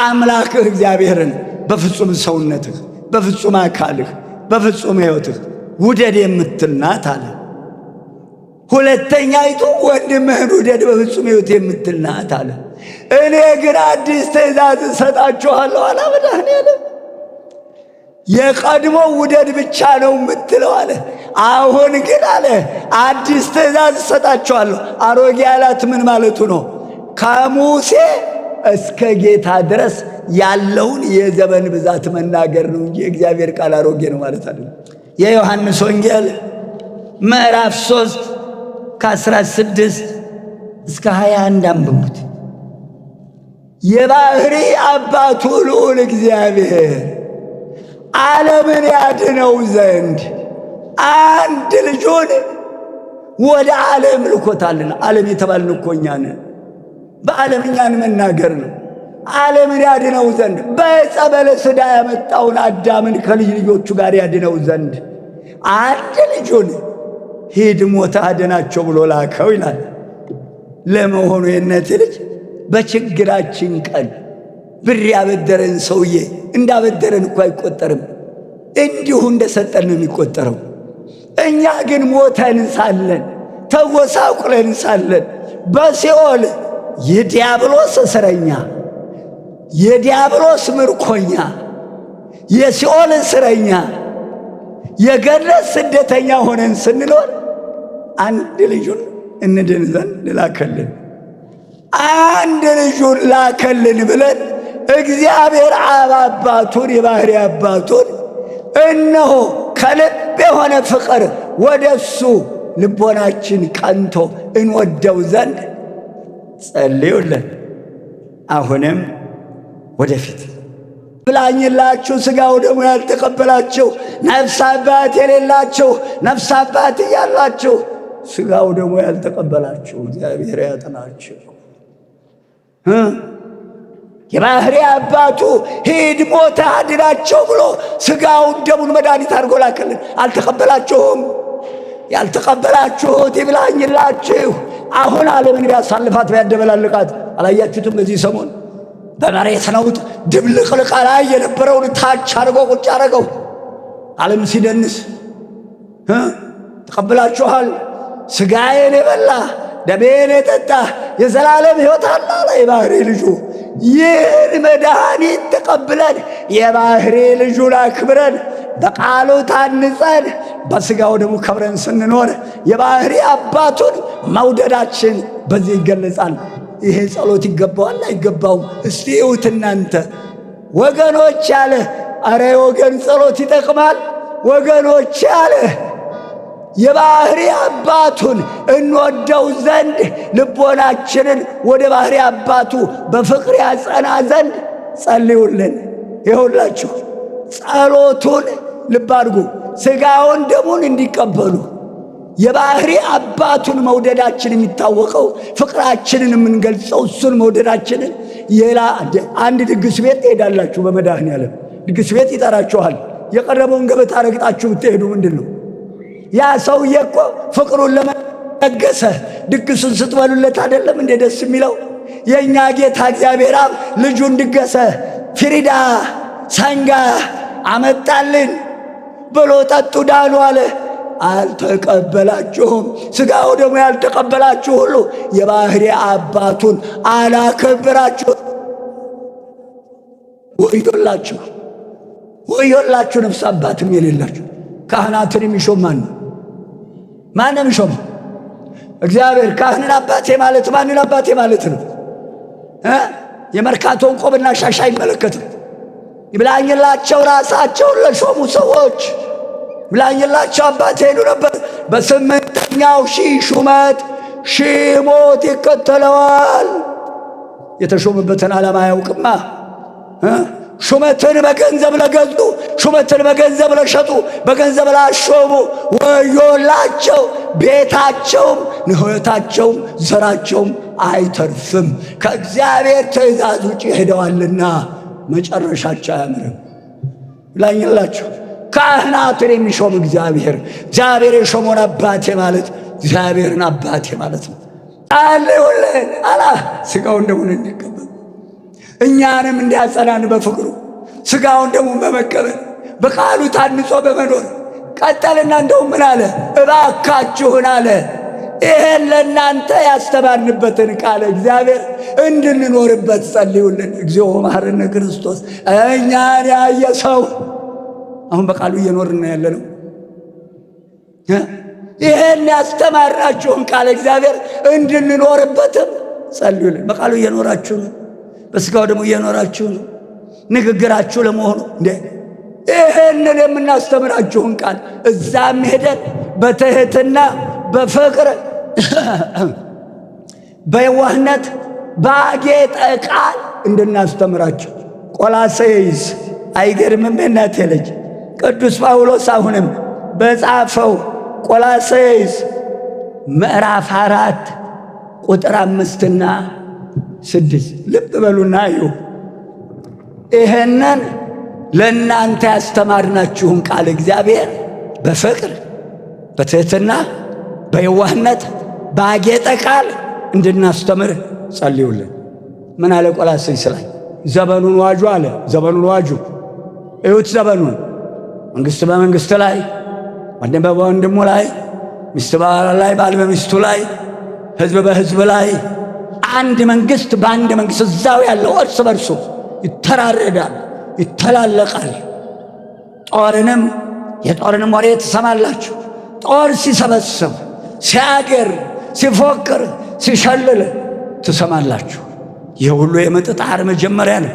አምላክህ እግዚአብሔርን በፍጹም ሰውነትህ፣ በፍጹም አካልህ፣ በፍጹም ሕይወትህ ውደድ የምትል ናት አለ። ሁለተኛይቱ ወንድምህን ውደድ በፍጹም ሕይወት የምትል ናት አለ። እኔ ግን አዲስ ትእዛዝ እሰጣችኋለሁ አለ መድኃኔዓለም። የቀድሞ ውደድ ብቻ ነው የምትለው አለ። አሁን ግን አለ አዲስ ትእዛዝ እሰጣችኋለሁ። አሮጌ ያላት ምን ማለቱ ነው? ከሙሴ እስከ ጌታ ድረስ ያለውን የዘመን ብዛት መናገር ነው እንጂ እግዚአብሔር ቃል አሮጌ ነው ማለት አይደለም። የዮሐንስ ወንጌል ምዕራፍ 3 ከ16 እስከ 21 አንብቡት። የባህሪ አባቱ ልዑል እግዚአብሔር ዓለምን ያድነው ዘንድ አንድ ልጁን ወደ ዓለም ልኮታልና። ዓለም የተባልን እኮ እኛ ነን። በዓለም እኛን መናገር ነው። ዓለምን ያድነው ዘንድ በዕፀ በለስ ዕዳ ያመጣውን አዳምን ከልጅ ልጆቹ ጋር ያድነው ዘንድ አንድ ልጁን ሂድ ሞተህ አድናቸው ብሎ ላከው ይላል። ለመሆኑ የእናቴ ልጅ በችግራችን ቀን ብር ያበደረን ሰውዬ እንዳበደረን እኮ አይቆጠርም፣ እንዲሁ እንደሰጠን ነው የሚቆጠረው። እኛ ግን ሞተን ሳለን ተጎሳቁለን ሳለን በሲኦል የዲያብሎስ እስረኛ፣ የዲያብሎስ ምርኮኛ፣ የሲኦል እስረኛ፣ የገነት ስደተኛ ሆነን ስንኖር አንድ ልጁን እንድን ዘንድ ላከልን። አንድ ልጁን ላከልን ብለን እግዚአብሔር አብ አባቱን የባህሪ አባቱን እነሆ ከልብ የሆነ ፍቅር ወደሱ ልቦናችን ቀንቶ እንወደው ዘንድ ጸልዩልን። አሁንም ወደፊት ብላኝላችሁ ሥጋው ደግሞ ያልተቀበላችሁ ነፍስ አባት የሌላችሁ ነፍስ አባት እያላችሁ ሥጋው ደግሞ ያልተቀበላችሁ እግዚአብሔር ያጥናችሁ። የባህሪ አባቱ ሂድ ሞተህ አድናቸው ብሎ ሥጋውን ደሙን መድኃኒት አድርጎ ላከልን። አልተቀበላችሁም። ያልተቀበላችሁት ይብላኝላችሁ። አሁን ዓለምን ቢያሳልፋት ቢያደበላልቃት አላያችሁትም? በዚህ ሰሞን በመሬት ነውጥ ድብልቅልቅ ላይ የነበረውን ታች አድርጎ ቁጭ አደረገው። ዓለም ሲደንስ ተቀብላችኋል። ሥጋዬን የበላ ደሜን የጠጣ የዘላለም ሕይወት አለ አለ የባህሪ ልጁ። ይህን መድኃኒት ተቀብለን የባህሪ ልጁን አክብረን በቃሉ ታንጸን በሥጋው ደግሞ ከብረን ስንኖር የባህሪ አባቱን መውደዳችን በዚህ ይገለጻል። ይሄ ጸሎት ይገባዋል አይገባውም? እስቲ እዩት እናንተ ወገኖች ያለ። አረ ወገን ጸሎት ይጠቅማል ወገኖች ያለ። የባህሪ አባቱን እንወደው ዘንድ ልቦናችንን ወደ ባህሪ አባቱ በፍቅር ያጸና ዘንድ ጸልዩልን። ይሁላችሁ ጸሎቱን ልብ አድርጉ። ሥጋውን ደሙን እንዲቀበሉ የባህሪ አባቱን መውደዳችን የሚታወቀው ፍቅራችንን የምንገልጸው እሱን መውደዳችንን አንድ ድግስ ቤት ትሄዳላችሁ። በመድኃኔዓለም ድግስ ቤት ይጠራችኋል። የቀረበውን ገበታ ረግጣችሁ ብትሄዱ ምንድን ነው? ያ ሰውዬ እኮ ፍቅሩን ለመለገሰ ድግሱን ስትበሉለት አይደለም እንደ ደስ የሚለው? የእኛ ጌታ እግዚአብሔር አብ ልጁን ድገሰ፣ ፍሪዳ ሰንጋ አመጣልን ብሎ ጠጡ ዳኑ አለ። አልተቀበላችሁም። ሥጋው ደግሞ ያልተቀበላችሁ ሁሉ የባህሪ አባቱን አላከበራችሁ። ወዮላችሁ ወዮላችሁ ነፍስ አባትም የሌላችሁ። ካህናትን የሚሾም ማን ነው? ማን ነው የሚሾመው? እግዚአብሔር። ካህንን አባቴ ማለት ማንን አባቴ ማለት ነው? የመርካቶን ቆብና ሻሽ አይመለከትም። ይብላኝላቸው ራሳቸውን ለሾሙ ሰዎች ይብላኝላቸው አባቴ ሄዱ ነበር። በ8ኛው ሺህ ሹመት ሺህ ሞት ይከተለዋል። የተሾመበትን ዓላማ አያውቅማ። ሹመትን በገንዘብ ለገዙ፣ ሹመትን በገንዘብ ለሸጡ፣ በገንዘብ ላሾሙ ወዮላቸው። ቤታቸውም ንህወታቸውም ዘራቸውም አይተርፍም። ከእግዚአብሔር ትእዛዝ ውጭ ሄደዋልና መጨረሻቸው አያምርም። ይብላኝላችሁ ካህናትን የሚሾም እግዚአብሔር የሾመውን አባቴ ማለት እግዚአብሔርን አባቴ ማለት ነው። ጸልዩልን አላ ሥጋውን ደሙን እንዲቀበል እኛንም እንዲያጸናን በፍቅሩ ሥጋውን ደሙን በመቀበል በቃሉ ታንጾ በመኖር ቀጠልና እንደውም ምን አለ? እባካችሁን አለ ይሄን ለእናንተ ያስተማርንበትን ቃለ እግዚአብሔር እንድንኖርበት ጸልዩልን። እግዚኦ መሐረነ ክርስቶስ። እኛን ያየ ሰው አሁን በቃሉ እየኖርን ያለ ነው። ይሄን ያስተማርናችሁን ቃለ እግዚአብሔር እንድንኖርበትም ጸልዩልን። በቃሉ እየኖራችሁ ነው፣ በሥጋው ደግሞ እየኖራችሁ ነው። ንግግራችሁ ለመሆኑ እንዴ ይሄንን የምናስተምራችሁን ቃል እዛም ሄደን በትሕትና በፍቅር በየዋህነት ባጌጠ ቃል እንድናስተምራችሁ። ቆላስይስ አይገርምም? እናቴ ልጅ ቅዱስ ጳውሎስ አሁንም በጻፈው ቆላስይስ ምዕራፍ 4 ቁጥር 5 እና 6 ልብ በሉና እዩ። ይሄንን ለእናንተ ያስተማርናችሁን ቃል እግዚአብሔር በፍቅር በትሕትና በየዋህነት ባጌጠ ቃል እንድናስተምር ጸልዩልን። ምን አለ ቆላስይስ ላይ? ዘመኑን ዋጁ አለ። ዘመኑን ዋጁ። እዩት ዘመኑን። መንግሥት በመንግሥት ላይ፣ ወንድም በወንድሙ ላይ፣ ሚስት በባል ላይ፣ ባል በሚስቱ ላይ፣ ሕዝብ በሕዝብ ላይ፣ አንድ መንግሥት በአንድ መንግሥት እዛው ያለው እርስ በርሱ ይተራረዳል፣ ይተላለቃል። የጦርንም ወሬ ትሰማላችሁ። ጦር ሲሰበስብ፣ ሲያገር፣ ሲፎክር፣ ሲሸልል ትሰማላችሁ። ይህ ሁሉ የምጥ ጣር መጀመሪያ ነው።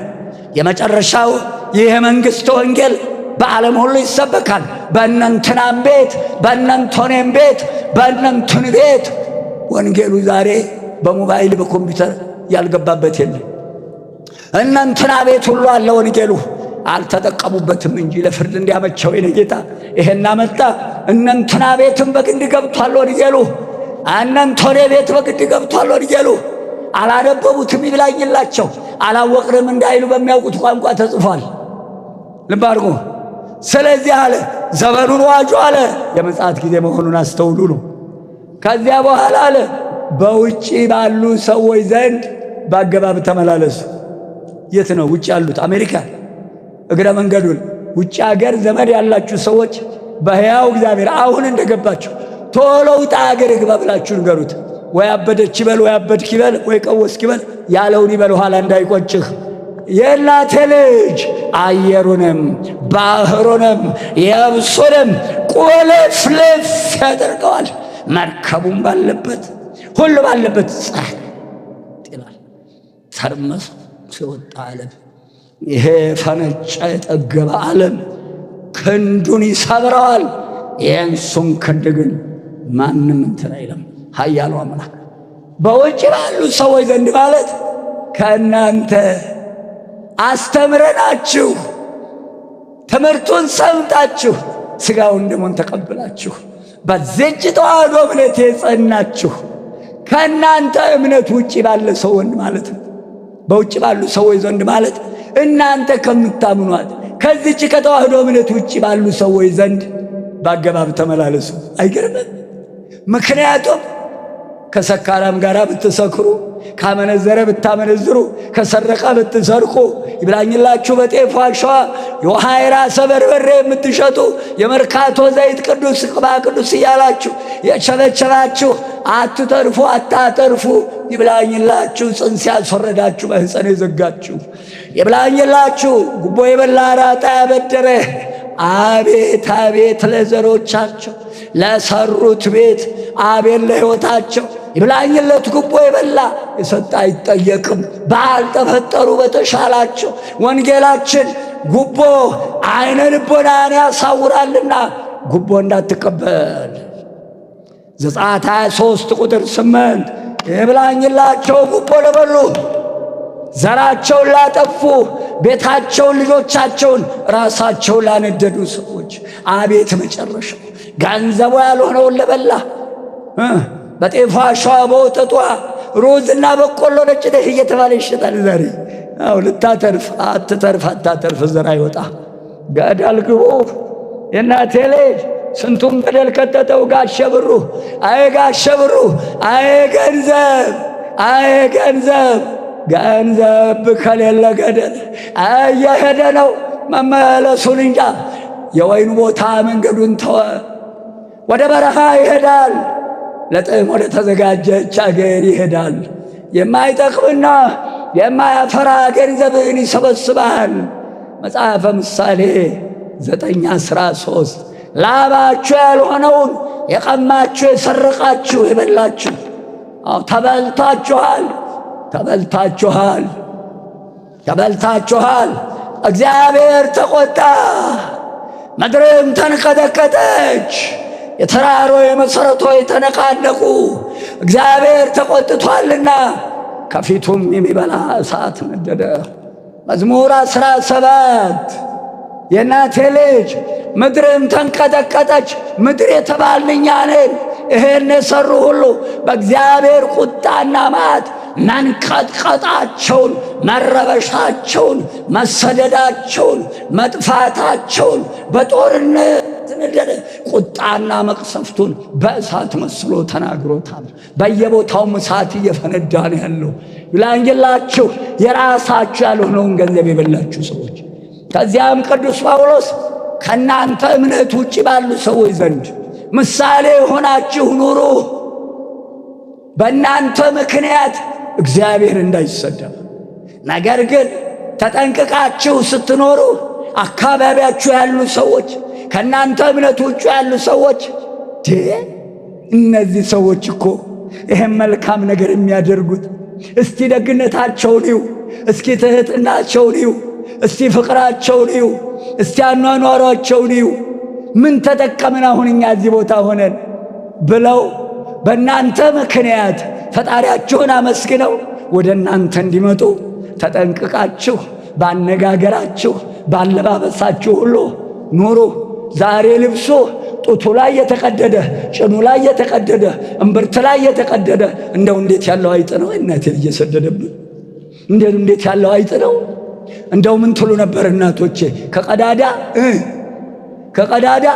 የመጨረሻው ይህ የመንግሥት ወንጌል በዓለም ሁሉ ይሰበካል። በእነንትናም ቤት፣ በእነንቶኔም ቤት፣ በእነንትን ቤት ወንጌሉ ዛሬ በሞባይል በኮምፒውተር ያልገባበት የለም። እነንትና ቤት ሁሉ አለ ወንጌሉ። አልተጠቀሙበትም እንጂ ለፍርድ እንዲያመቸው የኔ ጌታ ይሄን አመጣ። እነንትና ቤትም በግድ ገብቷል ወንጌሉ። እነንቶኔ ቤት በግድ ገብቷል ወንጌሉ። አላነበቡትም ይብላኝላቸው። አላወቅንም እንዳይሉ በሚያውቁት ቋንቋ ተጽፏል። ልብ አድርጎ። ስለዚህ አለ ዘመኑን ዋጁ አለ። የምጽአት ጊዜ መሆኑን አስተውሉ ነው። ከዚያ በኋላ አለ በውጪ ባሉ ሰዎች ዘንድ በአገባብ ተመላለሱ። የት ነው ውጭ ያሉት? አሜሪካ። እግረ መንገዱን ውጭ ሀገር ዘመድ ያላችሁ ሰዎች በሕያው እግዚአብሔር አሁን እንደገባችሁ ቶሎ ውጣ ሀገር ግባ ብላችሁ ንገሩት። ወይ አበደች ይበል፣ ወይ አበድክ ይበል፣ ወይ ቀወስክ ይበል፣ ያለውን ይበል፣ ኋላ እንዳይቆጭህ። የእናቴ ልጅ አየሩንም ባህሩንም የብሱንም ቁልፍልፍ ያደርገዋል። መርከቡም ባለበት ሁሉ ባለበት ጸጥ ይላል። ተርመሱ ሲወጣ ዓለም ይሄ ፈነጨ የጠገበ ዓለም ክንዱን ይሰብረዋል። የእንሱን ክንድ ግን ማንም እንትን አይለም። ኃያሉ አምላክ በውጭ ባሉ ሰዎች ዘንድ ማለት ከእናንተ አስተምረናችሁ ትምህርቱን ሰምታችሁ ሥጋውን ደሙን ተቀብላችሁ በዚህች ተዋህዶ እምነት የጸናችሁ ከእናንተ እምነት ውጭ ባለ ሰው ዘንድ ማለት ነው። በውጭ ባሉ ሰዎች ዘንድ ማለት እናንተ ከምታምኗት ከዚህች ከተዋህዶ እምነት ውጭ ባሉ ሰዎች ዘንድ በአገባብ ተመላለሱ። አይገርምም? ምክንያቱም ከሰካራም ጋር ብትሰክሩ፣ ካመነዘረ ብታመነዝሩ፣ ከሰረቀ ብትሰርቁ፣ ይብላኝላችሁ በጤፍ ዋሻዋ የውሃ የራሰ በርበሬ የምትሸጡ የመርካቶ ዘይት ቅዱስ ቅባ ቅዱስ እያላችሁ የቸበቸባችሁ አትተርፉ አታተርፉ። ይብላኝላችሁ ጽንስ ያስወረዳችሁ ማኅፀን የዘጋችሁ፣ ይብላኝላችሁ ጉቦ የበላ አራጣ ያበደረ። አቤት አቤት ለዘሮቻቸው ለሰሩት ቤት አቤት ለሕይወታቸው። ይብላኝለት ጉቦ የበላ የሰጠ አይጠየቅም። ባልተፈጠሩ በተሻላቸው። ወንጌላችን ጉቦ አይነ ልቦናን ያሳውራልና ጉቦ እንዳትቀበል። ዘጸአት 23 ቁጥር 8 ይብላኝላቸው ጉቦ ለበሉ፣ ዘራቸውን ላጠፉ፣ ቤታቸውን፣ ልጆቻቸውን፣ ራሳቸውን ላነደዱ ሰዎች። አቤት መጨረሻው! ገንዘቡ ያልሆነውን ለበላ በጤፏ ሸዋ በወጠጧ ሩዝና በቆሎ ነጭ ጤፍ እየተባለ ይሸጣል ዛሬ። አው ልታተርፍ አትተርፍ አታተርፍ ዘር አይወጣ። ገደል ግቡ የእናቴ ልጅ። ስንቱን ገደል ከተተው ጋሸ ብሩ። አይ ጋሸ ብሩ፣ አይ ገንዘብ፣ አይ ገንዘብ። ገንዘብ ከሌለ ገደል እየሄደ ነው። መመለሱን እንጃ። የወይኑ ቦታ መንገዱን ተወ፣ ወደ በረሃ ይሄዳል። ለጥም ወደ ተዘጋጀች አገር ይሄዳል። የማይጠቅምና የማያፈራ ገንዘብን ይሰበስባል። መጽሐፈ ምሳሌ 9:13 ላባችሁ ያልሆነውን የቀማችሁ የሰረቃችሁ የበላችሁ ተበልታችኋል፣ ተበልታችኋል፣ ተበልታችኋል። እግዚአብሔር ተቆጣ፣ ምድርም ተንቀጠቀጠች፣ የተራሮች መሠረቶች ተነቃነቁ። እግዚአብሔር ተቆጥቷልና ከፊቱም የሚበላ እሳት ነደደ። መዝሙር 17 የእናቴ ልጅ ምድርም ተንቀጠቀጠች። ምድር የተባልን እኛ ነን። ይሄን የሠሩ ሁሉ በእግዚአብሔር ቁጣና መዓት መንቀጥቀጣቸውን፣ መረበሻቸውን፣ መሰደዳቸውን፣ መጥፋታቸውን በጦርነት ነደደ። ቁጣና መቅሰፍቱን በእሳት መስሎ ተናግሮታል። በየቦታውም እሳት እየፈነዳ ነው ያለው። ይላንጅላችሁ የራሳችሁ ያልሆነውን ገንዘብ የበላችሁ ሰዎች። ከዚያም ቅዱስ ጳውሎስ ከእናንተ እምነት ውጭ ባሉ ሰዎች ዘንድ ምሳሌ ሆናችሁ ኑሩ፣ በእናንተ ምክንያት እግዚአብሔር እንዳይሰደብ። ነገር ግን ተጠንቅቃችሁ ስትኖሩ አካባቢያችሁ ያሉ ሰዎች፣ ከእናንተ እምነት ውጭ ያሉ ሰዎች እነዚህ ሰዎች እኮ ይህም መልካም ነገር የሚያደርጉት እስቲ ደግነታቸውን ይዩ፣ እስኪ ትሕትናቸውን ይዩ፣ እስቲ ፍቅራቸውን ይዩ፣ እስቲ አኗኗሯቸውን ይዩ፣ ምን ተጠቀምን አሁን እኛ እዚህ ቦታ ሆነን ብለው በእናንተ ምክንያት ፈጣሪያችሁን አመስግነው ወደ እናንተ እንዲመጡ ተጠንቅቃችሁ ባነጋገራችሁ ባለባበሳችሁ ሁሉ ኑሩ። ዛሬ ልብሱ ጡቱ ላይ የተቀደደ፣ ጭኑ ላይ የተቀደደ፣ እምብርት ላይ የተቀደደ እንደው እንዴት ያለው አይጥ ነው! እናቴ እየሰደደብን እንዴት ያለው አይጥ ነው! እንደው ምን ትሉ ነበር እናቶቼ? ከቀዳዳ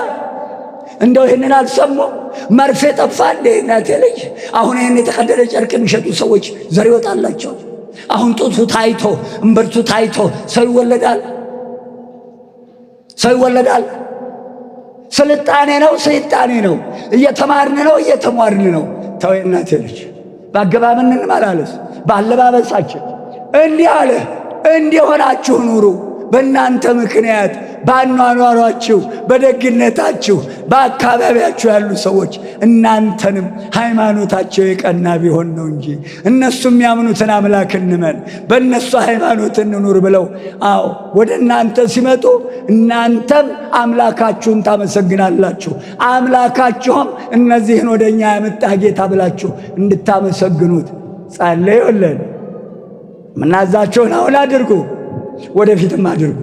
እንደው ይህንን አልሰሙ? መርፌ ጠፋ እንዴ እናቴ ልጅ? አሁን ይህን የተቀደደ ጨርቅ የሚሸጡ ሰዎች ዘር ይወጣላቸው። አሁን ጡቱ ታይቶ እምብርቱ ታይቶ ሰው ይወለዳል? ሰው ይወለዳል? ስልጣኔ ነው፣ ሰይጣኔ ነው። እየተማርን ነው፣ እየተሟርን ነው። ተው እናቴ ልጅ፣ በአገባብ እንመላለስ፣ ባለባበሳችን እንዲህ አለ። እንዲህ ሆናችሁ ኑሩ። በእናንተ ምክንያት ባኗኗሯችሁ፣ በደግነታችሁ በአካባቢያችሁ ያሉ ሰዎች እናንተንም ሃይማኖታቸው የቀና ቢሆን ነው እንጂ እነሱ የሚያምኑትን አምላክ እንመን፣ በእነሱ ሃይማኖት እንኑር ብለው ወደ እናንተ ሲመጡ እናንተም አምላካችሁን ታመሰግናላችሁ። አምላካችሁም እነዚህን ወደ እኛ ያመጣ ጌታ ብላችሁ እንድታመሰግኑት ጸልዩልን። ምናዛችሁን አሁን አድርጉ፣ ወደፊትም አድርጉ።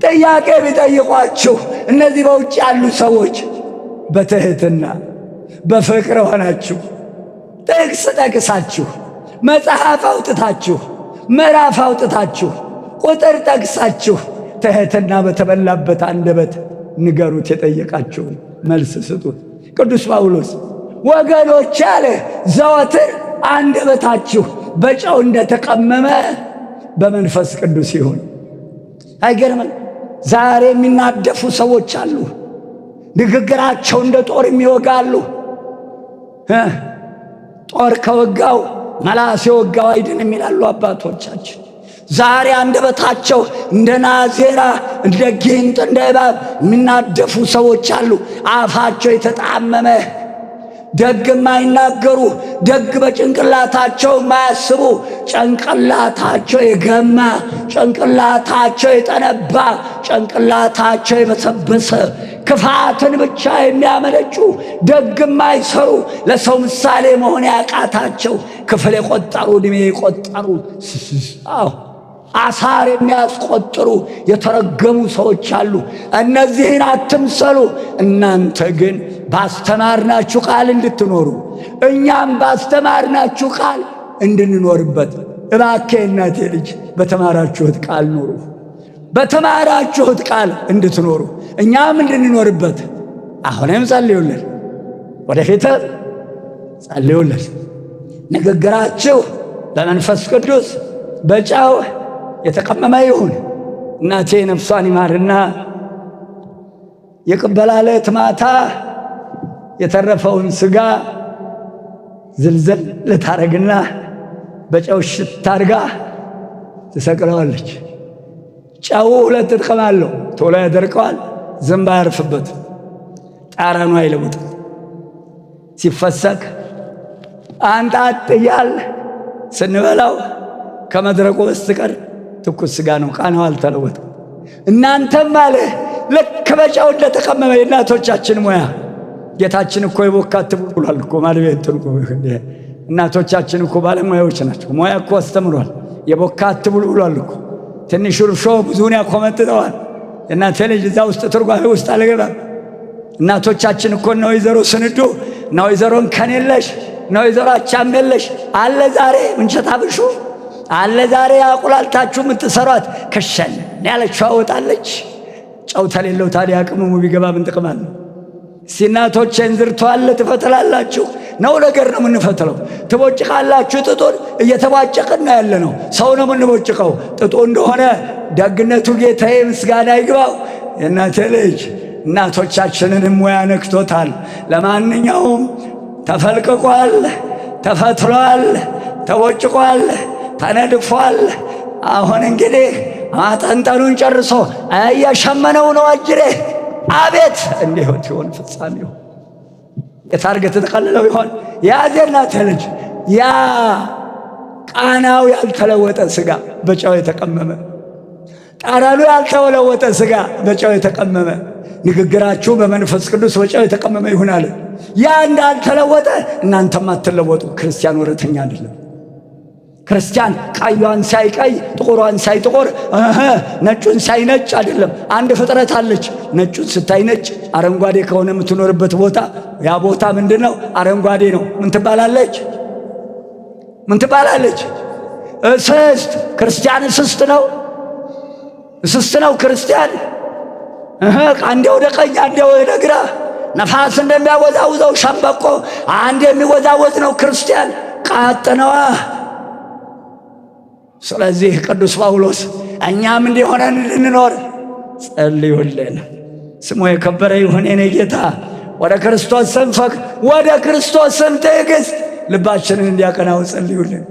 ጥያቄ ቢጠይቋችሁ እነዚህ በውጭ ያሉ ሰዎች በትሕትና በፍቅር ሆናችሁ ጥቅስ ጠቅሳችሁ መጽሐፍ አውጥታችሁ ምዕራፍ አውጥታችሁ ቁጥር ጠቅሳችሁ ትሕትና በተበላበት አንደበት ንገሩት። የጠየቃችሁን መልስ ስጡት። ቅዱስ ጳውሎስ ወገኖች አለ ዘወትር አንደበታችሁ በጨው እንደተቀመመ በመንፈስ ቅዱስ ይሁን። አይገርምም? ዛሬ የሚናደፉ ሰዎች አሉ። ንግግራቸው እንደ ጦር የሚወጋሉ። ጦር ከወጋው መላስ የወጋው አይድንም ይላሉ አባቶቻችን። ዛሬ አንደበታቸው እንደ ናዜራ፣ እንደ ጊንጥ፣ እንደ እባብ የሚናደፉ ሰዎች አሉ። አፋቸው የተጣመመ ደግ የማይናገሩ፣ ደግ በጭንቅላታቸው የማያስቡ፣ ጭንቅላታቸው የገማ፣ ጭንቅላታቸው የጠነባ፣ ጭንቅላታቸው የበሰበሰ ክፋትን ብቻ የሚያመነጩ፣ ደግ የማይሰሩ፣ ለሰው ምሳሌ መሆን ያቃታቸው፣ ክፍል የቆጠሩ፣ ዕድሜ የቆጠሩ፣ አሳር የሚያስቆጥሩ የተረገሙ ሰዎች አሉ። እነዚህን አትምሰሉ። እናንተ ግን ባስተማርናችሁ ቃል እንድትኖሩ፣ እኛም ባስተማርናችሁ ቃል እንድንኖርበት እባክህ እናቴ ልጅ በተማራችሁት ቃል ኑሩ። በተማራችሁት ቃል እንድትኖሩ እኛም እንድንኖርበት አሁንም ጸልዩልን፣ ወደፊት ጸልዩልን። ንግግራችሁ በመንፈስ ቅዱስ በጨው የተቀመመ ይሁን። እናቴ ነፍሷን ይማርና የቅበላ ዕለት ማታ የተረፈውን ሥጋ ዝልዝል ልታረግና በጨው ሽት አድርጋ ትሰቅለዋለች። ጨው ሁለት ጥቅም አለው። ቶሎ ያደርቀዋል፣ ዝንብ አያርፍበትም፣ ጠረኑ አይለውጥም። ሲፈሰክ አንጣጥ እያል ስንበላው ከመድረቁ በስተቀር ትኩስ ሥጋ ነው፣ ቃናው አልተለወጠም። እናንተም አለ ልክ በጨው እንደተቀመመ የእናቶቻችን ሙያ ጌታችን እኮ የቦካ አትብሉ ብሏል እኮ ማለቤት እናቶቻችን እኮ ባለሙያዎች ናቸው። ሙያ እኮ አስተምሯል። የቦካ አትብሉ ብሏል እኮ። ትንሽ እርሾ ብዙውን ያኮመጥጠዋል። እናቴ ልጅ እዛ ውስጥ ትርጓሜ ውስጥ አልገባም። እናቶቻችን እኮ እነ ወይዘሮ ስንዱ እነ ወይዘሮ እንከኔለሽ እነ ወይዘሮ አቻምየለሽ አለ ዛሬ ምንቸት አብሹ አለ ዛሬ አቁላልታችሁ የምትሰሯት ከሸን ያለችው አወጣለች። ጨው ተሌለው ታዲያ ቅመሙ ቢገባ ምን ጥቅም አለው? ሲናቶች እንዝርቷል ትፈትላላችሁ ነው ነገር ነው የምንፈትለው። ትቦጭቃላችሁ ጥጡን እየተቧጨቅና ያለ ነው። ሰው ነው የምንቦጭቀው። ጥጡ እንደሆነ ደግነቱ ጌታዬ ምስጋና ይግባው። የእናቴ ልጅ እናቶቻችንን ሙያ ነክቶታል። ለማንኛውም ተፈልቅቋል፣ ተፈትሏል፣ ተቦጭቋል፣ ተነድፏል። አሁን እንግዲህ ማጠንጠኑን ጨርሶ እያሸመነው ነው አጅሬ። አቤት እንዲሆት ይሆን ፍጻሜው? የታርገት ተቀልለው ይሆን? ያዜ እናቴ ልጅ ያ ቃናው ያልተለወጠ ሥጋ በጨው የተቀመመ፣ ጠረኑ ያልተለወጠ ሥጋ በጨው የተቀመመ፣ ንግግራችሁ በመንፈስ ቅዱስ በጨው የተቀመመ ይሁን አለ። ያ እንዳልተለወጠ እናንተም አትለወጡ። ክርስቲያን ወረተኛ አይደለም። ክርስቲያን ቀዩን ሳይ ቀይ ጥቁሯን ሳይ ጥቁር ነጩን ሳይ ነጭ አይደለም። አንድ ፍጥረት አለች። ነጩን ስታይ ነጭ፣ አረንጓዴ ከሆነ የምትኖርበት ቦታ ያ ቦታ ምንድነው? አረንጓዴ ነው። ምን ትባላለች? ምን ትባላለች? እስስት። ክርስቲያን እስስት ነው። እስስት ነው ክርስቲያን። አንዴ ወደ ቀኝ አንዴ ወደ ግራ ነፋስ እንደሚያወዛውዘው ሸምበቆ አንዴ የሚወዛወዝ ነው ክርስቲያን። ቃጥነዋ። ስለዚህ ቅዱስ ጳውሎስ እኛም እንዲሆነን እንድንኖር ጸልዩልን። ስሙ የከበረ ይሁን የኔ ጌታ። ወደ ክርስቶስ ስም ፈቅ ወደ ክርስቶስ ስም ትዕግስት ልባችንን እንዲያቀናው ጸልዩልን።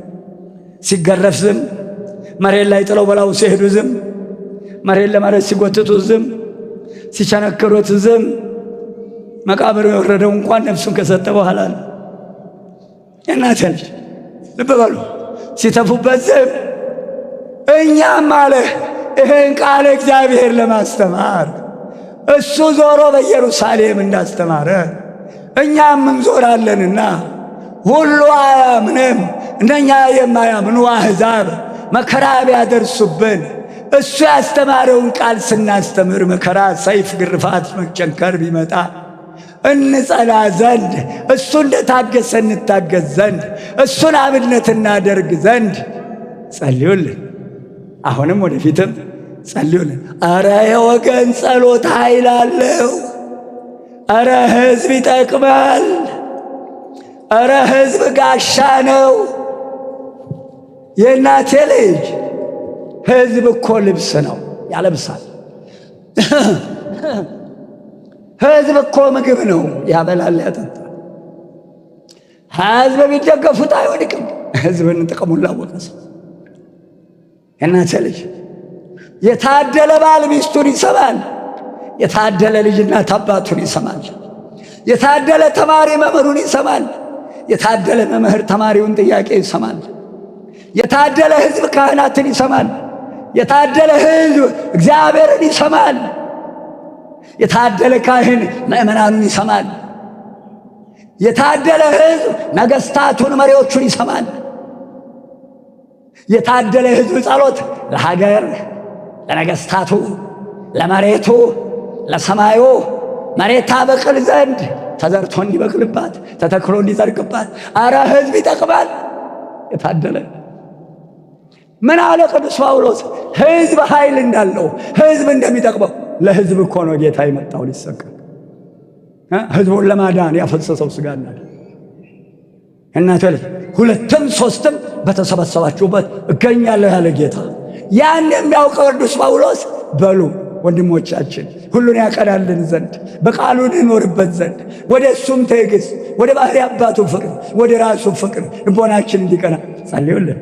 ሲገረፍ ዝም፣ መሬት ላይ ጥለው በላው ሲሄዱ ዝም፣ መሬት ለመሬት ሲጎትቱ ዝም፣ ሲቸነክሩት ዝም። መቃብር የወረደው እንኳን ነፍሱን ከሰጠ በኋላ ነው። እናቴ ልጅ ልብ በሉ። ሲተፉበት ዝም። እኛም አለ ይህን ቃል እግዚአብሔር ለማስተማር እሱ ዞሮ በኢየሩሳሌም እንዳስተማረ እኛም እንዞራለንና ሁሉ አያምንም። እነኛ የማያምኑ አሕዛብ መከራ ቢያደርሱብን እሱ ያስተማረውን ቃል ስናስተምር መከራ፣ ሰይፍ፣ ግርፋት፣ መቸንከር ቢመጣ እንጸና ዘንድ እሱ እንደታገሰ እንታገስ ዘንድ እሱን አብነት እናደርግ ዘንድ ጸልዩልን። አሁንም ወደፊትም ጸልዩልን። አረ የወገን ጸሎት ኃይል አለው። አረ ሕዝብ ይጠቅማል። አረ ሕዝብ ጋሻ ነው። የእናቴ ልጅ ሕዝብ እኮ ልብስ ነው፣ ያለብሳል። ሕዝብ እኮ ምግብ ነው፣ ያበላል፣ ያጠጣል። ሕዝብ ቢደገፉት አይወድቅም። ሕዝብን ጥቅሙን ላወቀ ሰው የእናቴ ልጅ የታደለ ባል ሚስቱን ይሰማል። የታደለ ልጅ እናት አባቱን ይሰማል። የታደለ ተማሪ መምህሩን ይሰማል። የታደለ መምህር ተማሪውን ጥያቄ ይሰማል። የታደለ ሕዝብ ካህናትን ይሰማል። የታደለ ሕዝብ እግዚአብሔርን ይሰማል። የታደለ ካህን ምእመናኑን ይሰማል። የታደለ ሕዝብ ነገሥታቱን መሪዎቹን ይሰማል። የታደለ ሕዝብ ጸሎት ለሀገር፣ ለነገሥታቱ፣ ለመሬቱ፣ ለሰማዩ መሬት ታበቅል ዘንድ ተዘርቶ እንዲበቅልባት ተተክሎ እንዲዘርግባት አረ ሕዝብ ይጠቅማል። የታደለ ምን አለ ቅዱስ ጳውሎስ? ሕዝብ ኃይል እንዳለው ሕዝብ እንደሚጠቅመው ለሕዝብ እኮ ነው ጌታ የመጣው ሊሰቀል፣ ሕዝቡን ለማዳን ያፈሰሰው ሥጋና ደም። እናንተ ሁለትም ሦስትም በተሰበሰባችሁበት እገኛለሁ ያለ ጌታ ያን የሚያውቀው ቅዱስ ጳውሎስ በሉ ወንድሞቻችን ሁሉን ያቀናልን ዘንድ በቃሉ እንኖርበት ዘንድ ወደ እሱም ትዕግሥት ወደ ባህሪ አባቱ ፍቅር ወደ ራሱ ፍቅር ልቦናችን እንዲቀና ጸልዩልን።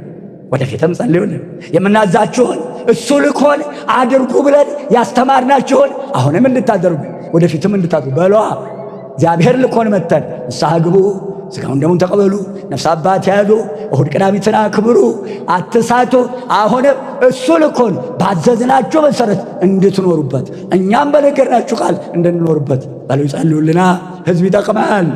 ወደፊትም ጸልዩልን። የምናዛችሁን እሱ ልኮን አድርጉ ብለን ያስተማርናችሁን አሁንም እንድታደርጉ ወደፊትም እንድታደርጉ በሏ። እግዚአብሔር ልኮን መተን ንስሐ ግቡ፣ ሥጋውን ደሙን ተቀበሉ፣ ነፍስ አባት ያዙ፣ እሁድ ቅዳሜትን አክብሩ፣ አትሳቱ። አሁንም እሱ ልኮን ባዘዝናችሁ መሠረት እንድትኖሩበት እኛም በነገርናችሁ ቃል እንድንኖርበት በሉ ጸልዩልና። ሕዝብ ይጠቅማል።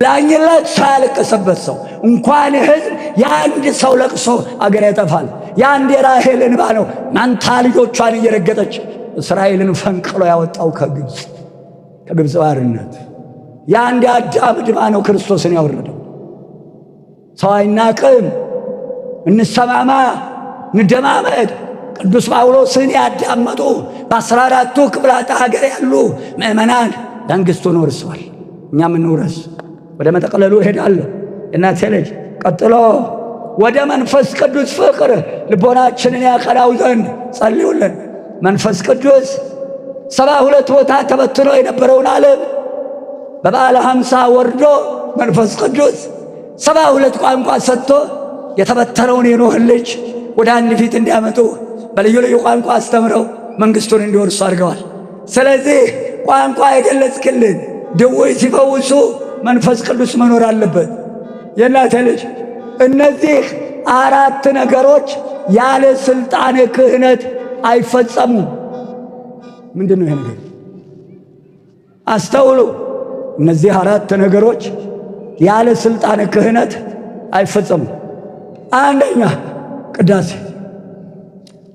ዳኝነት ሰው ያለቀሰበት ሰው እንኳን ሕዝብ የአንድ ሰው ለቅሶ አገር ያጠፋል። የአንድ የራሔል እንባ ነው መንታ ልጆቿን እየረገጠች እስራኤልን ፈንቅሎ ያወጣው ከግብፅ ባርነት። የአንድ የአዳም እንባ ነው ክርስቶስን ያወረደው። ሰው አይናቅም። እንሰማማ፣ እንደማመድ። ቅዱስ ጳውሎስን ያዳመጡ በ14ቱ ክፍላተ ሀገር ያሉ ምእመናን መንግሥቱን ወርሰዋል። እኛም እንውረስ። ወደ መጠቅለሉ እሄዳለሁ እናቴ ልጅ። ቀጥሎ ወደ መንፈስ ቅዱስ ፍቅር ልቦናችንን ያቀናው ዘንድ ጸልዩልን። መንፈስ ቅዱስ 72 ቦታ ተበትኖ የነበረውን ዓለም በበዓለ 50 ወርዶ መንፈስ ቅዱስ 72 ቋንቋ ሰጥቶ የተበተነውን የኖህን ልጅ ወደ አንድ ፊት እንዲያመጡ በልዩ ልዩ ቋንቋ አስተምረው መንግሥቱን እንዲወርሱ አድርገዋል። ስለዚህ ቋንቋ የገለጽክልን ድውይ ሲፈውሱ መንፈስ ቅዱስ መኖር አለበት። የእናቴ ልጅ እነዚህ 4 ነገሮች ያለ ሥልጣነ ክህነት አይፈጸሙም። ምንድን ነው ይሄ ነገር? አስተውሉ። እነዚህ 4 ነገሮች ያለ ሥልጣነ ክህነት አይፈጸሙም። አንደኛ ቅዳሴ፣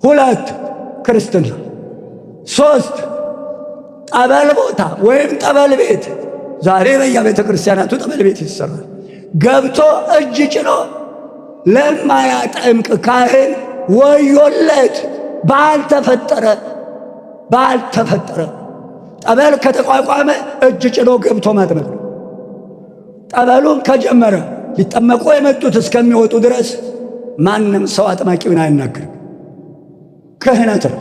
2 ክርስትና፣ 3 ጠበል ቦታ ወይም ጠበል ቤት። ዛሬ በየቤተ ክርስቲያናቱ ጠበል ቤት ይሰራል። ገብቶ እጅ ጭኖ ለማያጠምቅ ካህን ወዮለት። ባልተፈጠረ ጠበል ከተቋቋመ እጅ ጭኖ ገብቶ ማጥመቅ ነው። ጠበሉን ከጀመረ ሊጠመቁ የመጡት እስከሚወጡ ድረስ ማንም ሰው አጥማቂውን አይናገርም። ክህነት ነው።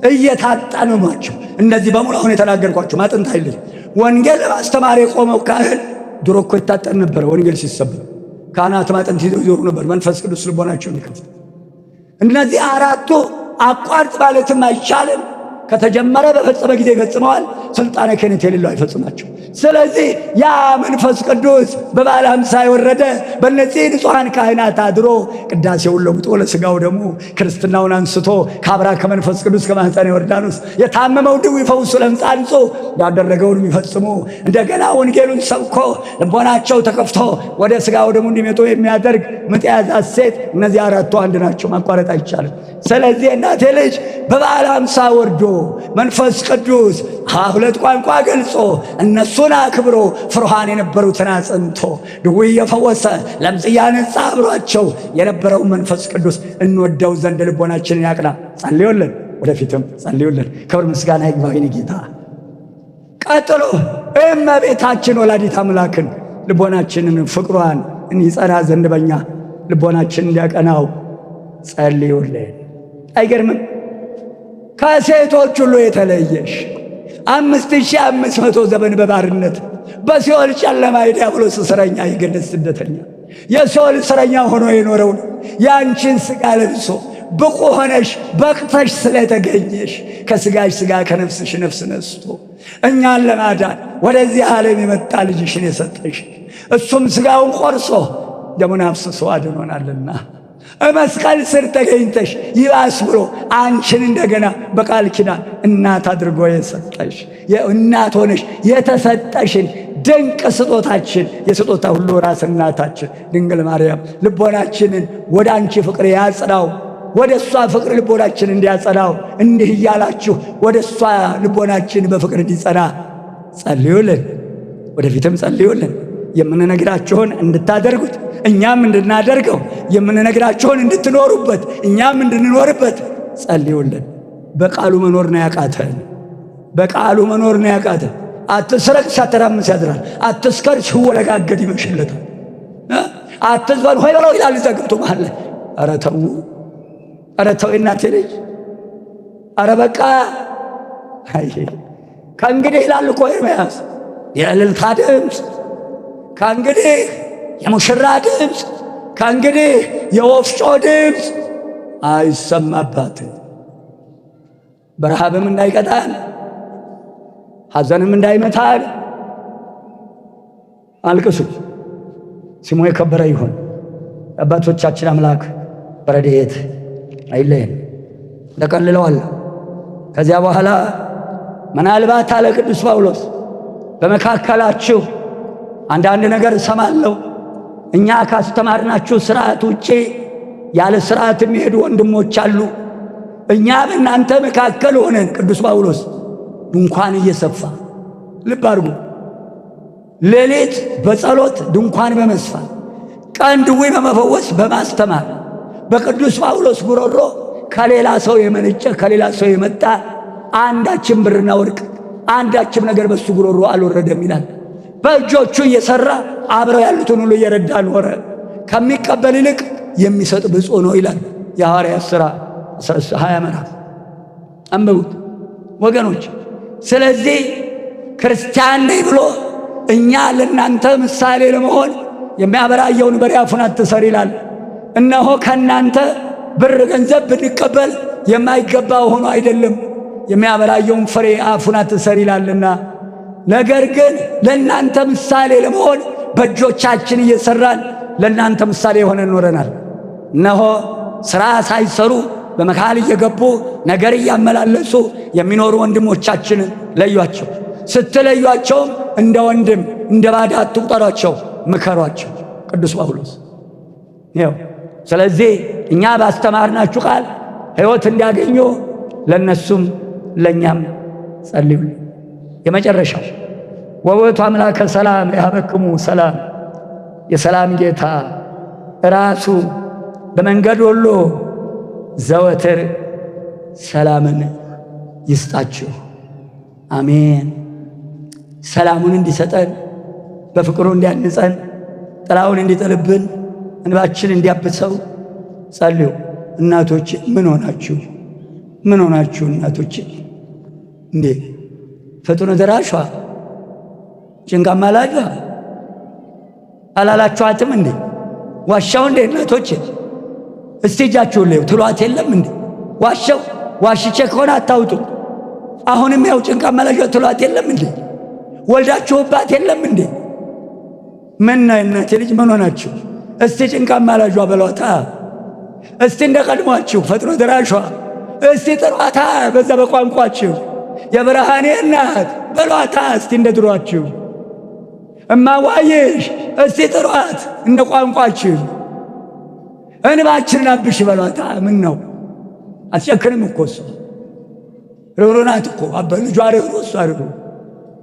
እየታጠኑ ናቸው። እነዚህ በሙሉ አሁን የተናገርኳቸው ማጥንት አይለኝ። ወንጌል ማስተማር የቆመው ካህን ድሮ እኮ ይታጠን ነበረ። ወንጌል ሲሰበክ ካህናት ማጥንት ይዘው ይዞሩ ነበር። መንፈስ ቅዱስ ልቦናቸውን ይከፍት። እነዚህ 4ቱ አቋርጥ ማለትም አይቻልም። ከተጀመረ በፈጸመ ጊዜ ይፈጽመዋል። ሥልጣነ ክህነት የሌለው አይፈጽማቸው። ስለዚህ ያ መንፈስ ቅዱስ በበዓለ 50 የወረደ በእነዚህ ንጹሐን ካህናት አድሮ ቅዳሴውን ለውጦ ለሥጋው ደግሞ ክርስትናውን አንስቶ ከአብራ ከመንፈስ ቅዱስ ከማኅፀነ ዮርዳኖስ የታመመው ድውይ ፈውሱ ለምጽ አንጾ ያደረገውን የሚፈጽሙ እንደገና ወንጌሉን ሰብኮ ልቦናቸው ተከፍቶ ወደ ሥጋው ደግሞ እንዲመጡ የሚያደርግ ምጥ የያዛት ሴት፣ እነዚህ 4ቱ አንድ ናቸው። ማቋረጥ አይቻልም። ስለዚህ እናቴ ልጅ በበዓለ 50 ወርዶ መንፈስ ቅዱስ 2 ቋንቋ ገልጾ እነሱን አክብሮ ፍርሃን የነበሩትን አጽንቶ ድውይ የፈወሰ ለምጽ ያነጻ አብሯቸው የነበረው መንፈስ ቅዱስ እንወደው ዘንድ ልቦናችንን ያቅና። ጸልዩልን፣ ወደፊትም ጸልዩልን። ክብር ምስጋና ይግባው ጌታ። ቀጥሎ እመቤታችን ወላዲተ አምላክን ልቦናችንን ፍቅሯን እንዲጸና ዘንድ በኛ ልቦናችን እንዲያቀናው ጸልዩልን። አይገርምም? ከሴቶች ሁሉ የተለየሽ 5500 ዘመን በባርነት በሲኦል ጨለማ የዲያብሎስ እስረኛ የገነት ስደተኛ የሲኦል እስረኛ ሆኖ የኖረውን ያንቺን ሥጋ ለብሶ ብቁ ሆነሽ በቅተሽ ስለተገኘሽ ከሥጋሽ ሥጋ ከነፍስሽ ነፍስ ነስቶ እኛን ለማዳን ወደዚህ ዓለም የመጣ ልጅሽን የሰጠሽ እሱም ሥጋውን ቆርሶ ደሙን አፍስሶ አድኖናልና መስቀል ስር ተገኝተሽ ይባስ ብሎ አንቺን እንደገና በቃል ኪዳን እናት አድርጎ የሰጠሽ እናት ሆነሽ የተሰጠሽን ድንቅ ስጦታችን የስጦታ ሁሉ ራስ እናታችን ድንግል ማርያም ልቦናችንን ወደ አንቺ ፍቅር ያጽናው፣ ወደ እሷ ፍቅር ልቦናችን እንዲያጸናው እንዲህ እያላችሁ ወደ እሷ ልቦናችን በፍቅር እንዲጸና ጸልዩልን። ወደፊትም ጸልዩልን። የምንነግራችሁን እንድታደርጉት እኛም እንድናደርገው የምንነግራችሁን እንድትኖሩበት እኛም እንድንኖርበት ጸልዩልን። በቃሉ መኖር ነው ያቃተን። በቃሉ መኖር ነው ያቃተን። አትስረቅ ሲያተራምስ ያድራል። አትስከር ሲወለጋገድ ይመሽለታል። አትዝበን ሆይ በለው ይላል ዘግብቶ መሃል ላይ። ኧረ ተው ኧረ ተው እናቴ ልጅ፣ ኧረ በቃ ከእንግዲህ ይላል እኮ ኤርምያስ የእልልታ ድምፅ፣ ከእንግዲህ የሙሽራ ድምፅ፣ ከእንግዲህ የወፍጮ ድምፅ አይሰማባትም። በረሃብም እንዳይቀጣን ሐዘንም እንዳይመታን አልቅሱ። ስሙ የከበረ ይሁን። አባቶቻችን አምላክ በረድኤት አይለየን። ተቀልለዋል። ከዚያ በኋላ ምናልባት አለ ቅዱስ ጳውሎስ በመካከላችሁ አንዳንድ ነገር እሰማለሁ፣ እኛ ካስተማርናችሁ ሥርዓት ውጪ ያለ ሥርዓት የሚሄዱ ወንድሞች አሉ። እኛ በእናንተ መካከል ሆነን ቅዱስ ጳውሎስ ድንኳን እየሰፋ ልብ አድርጉ፣ ሌሊት በጸሎት ድንኳን በመስፋት ቀን ድዊ በመፈወስ በማስተማር በቅዱስ ጳውሎስ ጉሮሮ ከሌላ ሰው የመነጨ ከሌላ ሰው የመጣ አንዳችም ብርና ወርቅ አንዳችም ነገር በሱ ጉሮሮ አልወረደም ይላል። በእጆቹ እየሰራ አብረው ያሉትን ሁሉ እየረዳ ኖረ። ከሚቀበል ይልቅ የሚሰጥ ብፁዕ ነው ይላል የሐዋርያት ሥራ 20 ምዕራፍ አንብቡት ወገኖች። ስለዚህ ክርስቲያን ነኝ ብሎ እኛ ለእናንተ ምሳሌ ለመሆን የሚያበራየውን በሬ አፉን አትሰር ይላል። እነሆ ከእናንተ ብር ገንዘብ ብንቀበል የማይገባ ሆኖ አይደለም የሚያበራየውን ፍሬ አፉን አትሰር ይላልና፣ ነገር ግን ለእናንተ ምሳሌ ለመሆን በእጆቻችን እየሰራን ለእናንተ ምሳሌ የሆነ ኖረናል። እነሆ ሥራ ሳይሰሩ በመካል እየገቡ ነገር እያመላለሱ የሚኖሩ ወንድሞቻችንን ለዩአቸው። ስትለዩአቸውም እንደ ወንድም እንደ ባዳ አትቁጠሯቸው፣ ምከሯቸው። ቅዱስ ጳውሎስ ይኸው። ስለዚህ እኛ ባስተማርናችሁ ቃል ሕይወት እንዲያገኙ ለነሱም ለኛም ጸልዩ። የመጨረሻው ወውእቱ አምላከ ሰላም ያበክሙ ሰላም፣ የሰላም ጌታ ራሱ በመንገድ ሁሉ ዘወትር ሰላምን ይስጣችሁ። አሜን። ሰላሙን እንዲሰጠን በፍቅሩ እንዲያንጸን ጥላውን እንዲጥልብን እንባችን እንዲያብሰው ጸልዩ። እናቶች ምን ሆናችሁ? ምን ሆናችሁ እናቶች? እንዴ ፈጥኖ ደራሿ ጭንቃ ማላጇ አላላችኋትም እንዴ? ዋሻው እንዴ እናቶች እስቲ እጃችሁን ላይ ትሏት የለም እንዴ? ዋሻው ዋሽቼ ከሆነ አታውጡት። አሁንም ያው ጭንቃ ማላጇ ትሏት የለም እንዴ? ወልዳችሁባት የለም እንዴ? ምን ነው እናቴ ልጅ ምን ሆናችሁ? እስቲ ጭንቃ ማላጇ በሏታ። እስቲ እንደ ቀድሟችሁ ፈጥኖ ደራሿ እስቲ ጥሯታ። በዛ በቋንቋችሁ የብርሃኔ እናት በሏታ እስቲ እንደ ድሯችሁ። እማዋይሽ እስቲ ጥሯት እንደ ቋንቋችሁ። እንባችንን አብሽ በሏታ። ምን ነው አትጨክንም እኮ እሷ ርኅሩኅ ናት እኮ ልጇ ርኅሩኅ እሷ ርኅሩኅ።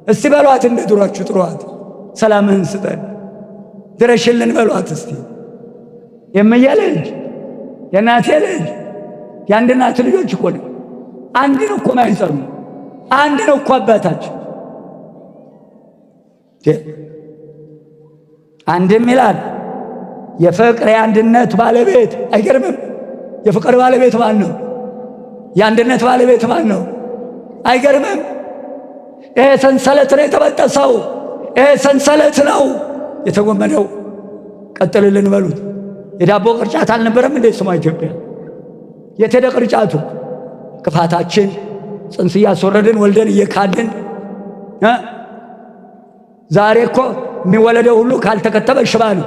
እስቲ በሏት እንደ ድሯችሁ ጥሯት። ሰላምህን ስጠን ድረሽልን በሏት እስቲ። የእመዬ ልጅ የእናቴ ልጅ የአንድ እናት ልጆች እኮ ነው። አንድ ነው እኮ ማይጸኑ፣ አንድ ነው እኮ አባታችን። አንድም ይላል የፍቅር የአንድነት ባለቤት። አይገርምም? የፍቅር ባለቤት ማን ነው? የአንድነት ባለቤት ማን ነው? አይገርምም? ይሄ ሰንሰለት ነው የተበጠሰው። ይሄ ሰንሰለት ነው የተጎመደው። ቀጥልልን በሉት። የዳቦ ቅርጫት አልነበረም እንዴ ስሟ ኢትዮጵያ? የት ሄደ ቅርጫቱ? ክፋታችን ጽንስ እያስወረድን ወልደን እየካድን ዛሬ እኮ የሚወለደው ሁሉ ካልተከተበ ሽባ ነው።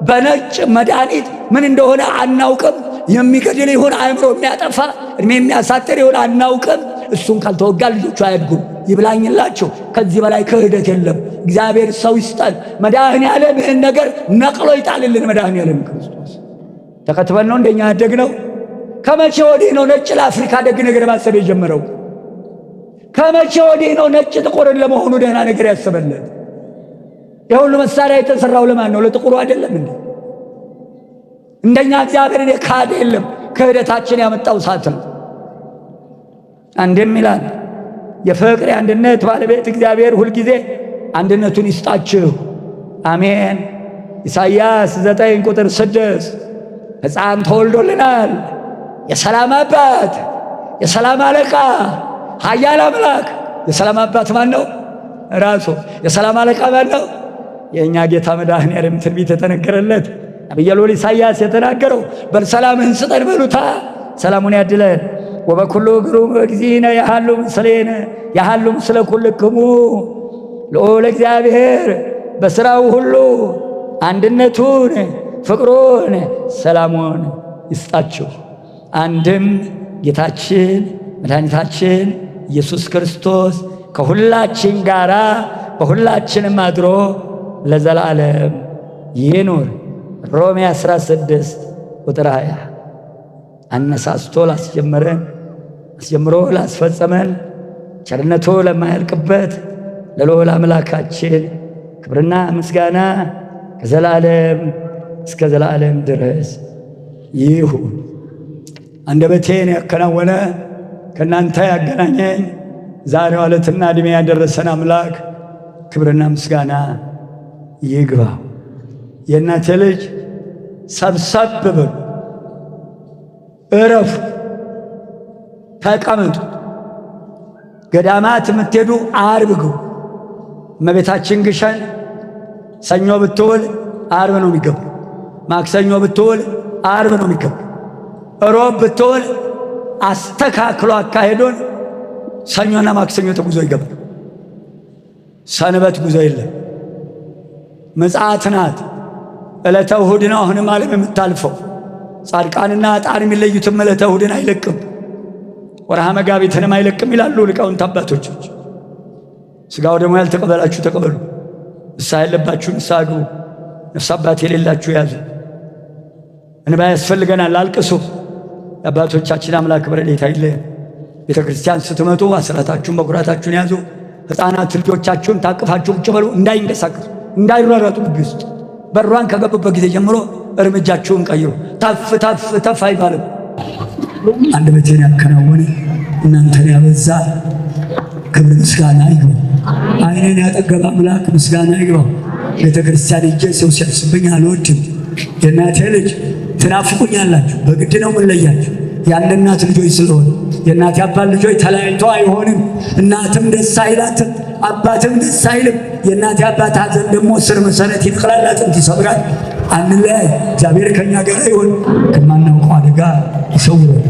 በነጭ መድኃኒት ምን እንደሆነ አናውቅም። የሚገድል ይሁን አእምሮ የሚያጠፋ እድሜ የሚያሳጥር ይሁን አናውቅም። እሱን ካልተወጋ ልጆቹ አያድጉም። ይብላኝላችሁ። ከዚህ በላይ ክህደት የለም። እግዚአብሔር ሰው ይስጠን። መድኃኔዓለም ይህን ነገር ነቅሎ ይጣልልን። መድኃኔዓለም ክርስቶስ ተከትበን ነው እንደኛ ያደግነው። ከመቼ ወዲህ ነው ነጭ ለአፍሪካ ደግ ነገር ማሰብ የጀመረው? ከመቼ ወዲህ ነው ነጭ ጥቁርን ለመሆኑ ደህና ነገር ያሰበለት? የሁሉ መሳሪያ የተሰራው ለማን ነው? ለጥቁሩ አይደለም እንዴ? እንደኛ እግዚአብሔርን የካደ የለም። ክህደታችን ያመጣው እሳት ነው። አንድም ይላል የፍቅር የአንድነት ባለቤት እግዚአብሔር ሁልጊዜ አንድነቱን ይስጣችሁ። አሜን። ኢሳይያስ 9 ቁጥር 6 ሕፃን ተወልዶልናል፣ የሰላም አባት፣ የሰላም አለቃ፣ ኃያል አምላክ። የሰላም አባት ማን ነው? ራሱ። የሰላም አለቃ ማን ነው? የእኛ ጌታ መድኃኔዓለም ትንቢት የተነገረለት ነቢየ ልዑል ኢሳይያስ የተናገረው በሰላምህን ስጠን በሉታ፣ ሰላሙን ያድለን። ወበኩሉ ግሩም እግዚእነ ያሃሉ ምስሌነ ያሃሉ ምስለ ኩልክሙ። ልዑል እግዚአብሔር በሥራው ሁሉ አንድነቱን፣ ፍቅሩን፣ ሰላሙን ይስጣችሁ። አንድም ጌታችን መድኃኒታችን ኢየሱስ ክርስቶስ ከሁላችን ጋራ በሁላችንም አድሮ ለዘላለም ይኑር። ሮሜ 16 ቁጥር 20 አነሳስቶ ላስጀመረን አስጀምሮ ላስፈጸመን ቸርነቱ ለማያልቅበት ለልዑል አምላካችን ክብርና ምስጋና ከዘላለም እስከ ዘላለም ድረስ ይሁን። አንደበቴን ያከናወነ ከእናንተ ያገናኘኝ ዛሬው ዕለትና ዕድሜ ያደረሰን አምላክ ክብርና ምስጋና ይግባው። የእናቴ ልጅ ሰብሰብ በሉ፣ እረፉ፣ ተቀመጡ። ገዳማት የምትሄዱ ዓርብ ግቡ። እመቤታችን ግሸን ሰኞ ብትውል ዓርብ ነው የሚገቡ። ማክሰኞ ብትውል ዓርብ ነው የሚገቡ። ሮብ ብትውል አስተካክሎ አካሄዱን ሰኞና ማክሰኞ ተጉዞ ይገባል። ሰንበት ጉዞ የለም። ምጽአት ናት። ዕለተ እሑድ ነው አሁንም ዓለም የምታልፈው። ጻድቃንና ዕጣን የሚለዩትም ዕለተ እሑድን አይለቅም፣ ወርሃ መጋቢትንም አይለቅም ይላሉ ሊቃውንት አባቶች። ሥጋው ደግሞ ያልተቀበላችሁ ተቀበሉ፣ ንስሐ የለባችሁ ንስሐ ግቡ፣ ነፍስ አባት የሌላችሁ ያዙ። እንባ ያስፈልገናል፣ አልቅሱ። የአባቶቻችን አምላክ በረድኤቱ አይለየን። ቤተ ክርስቲያን ስትመጡ አስራታችሁን በኩራታችሁን ያዙ። ሕፃናት ልጆቻችሁን ታቅፋችሁ ቁጭ በሉ፣ እንዳይንቀሳቀሱ፣ እንዳይሯሯጡ ግቢ ውስጥ። በሯን ከገቡበት ጊዜ ጀምሮ እርምጃችሁን ቀይሩ። ተፍ ተፍ ተፍ አይባልም። አንደበቴን ያከናወነ እናንተን ያበዛ ክብር ምስጋና ይግባው። ዓይኔን ያጠገበ አምላክ ምስጋና ይግባው። ቤተ ክርስቲያን ሄጄ ሰው ሲያስብኝ አልወድም። የእናቴ ልጅ ትናፍቁኛላችሁ፣ በግድ ነው የምንለያችሁ። ያለ እናት ልጆች ስለሆነ የእናት አባት ልጆች ተለያይቶ አይሆንም። እናትም ደስ አይላትም፣ አባትም ደስ አይልም። የእናት አባት ሐዘን ደግሞ ስር መሰረት ይነቅላል፣ አጥንት ይሰብራል። አንለያይ። እግዚአብሔር ከኛ ጋር ይሁን፣ ከማናውቀው አደጋ ይሰውረን።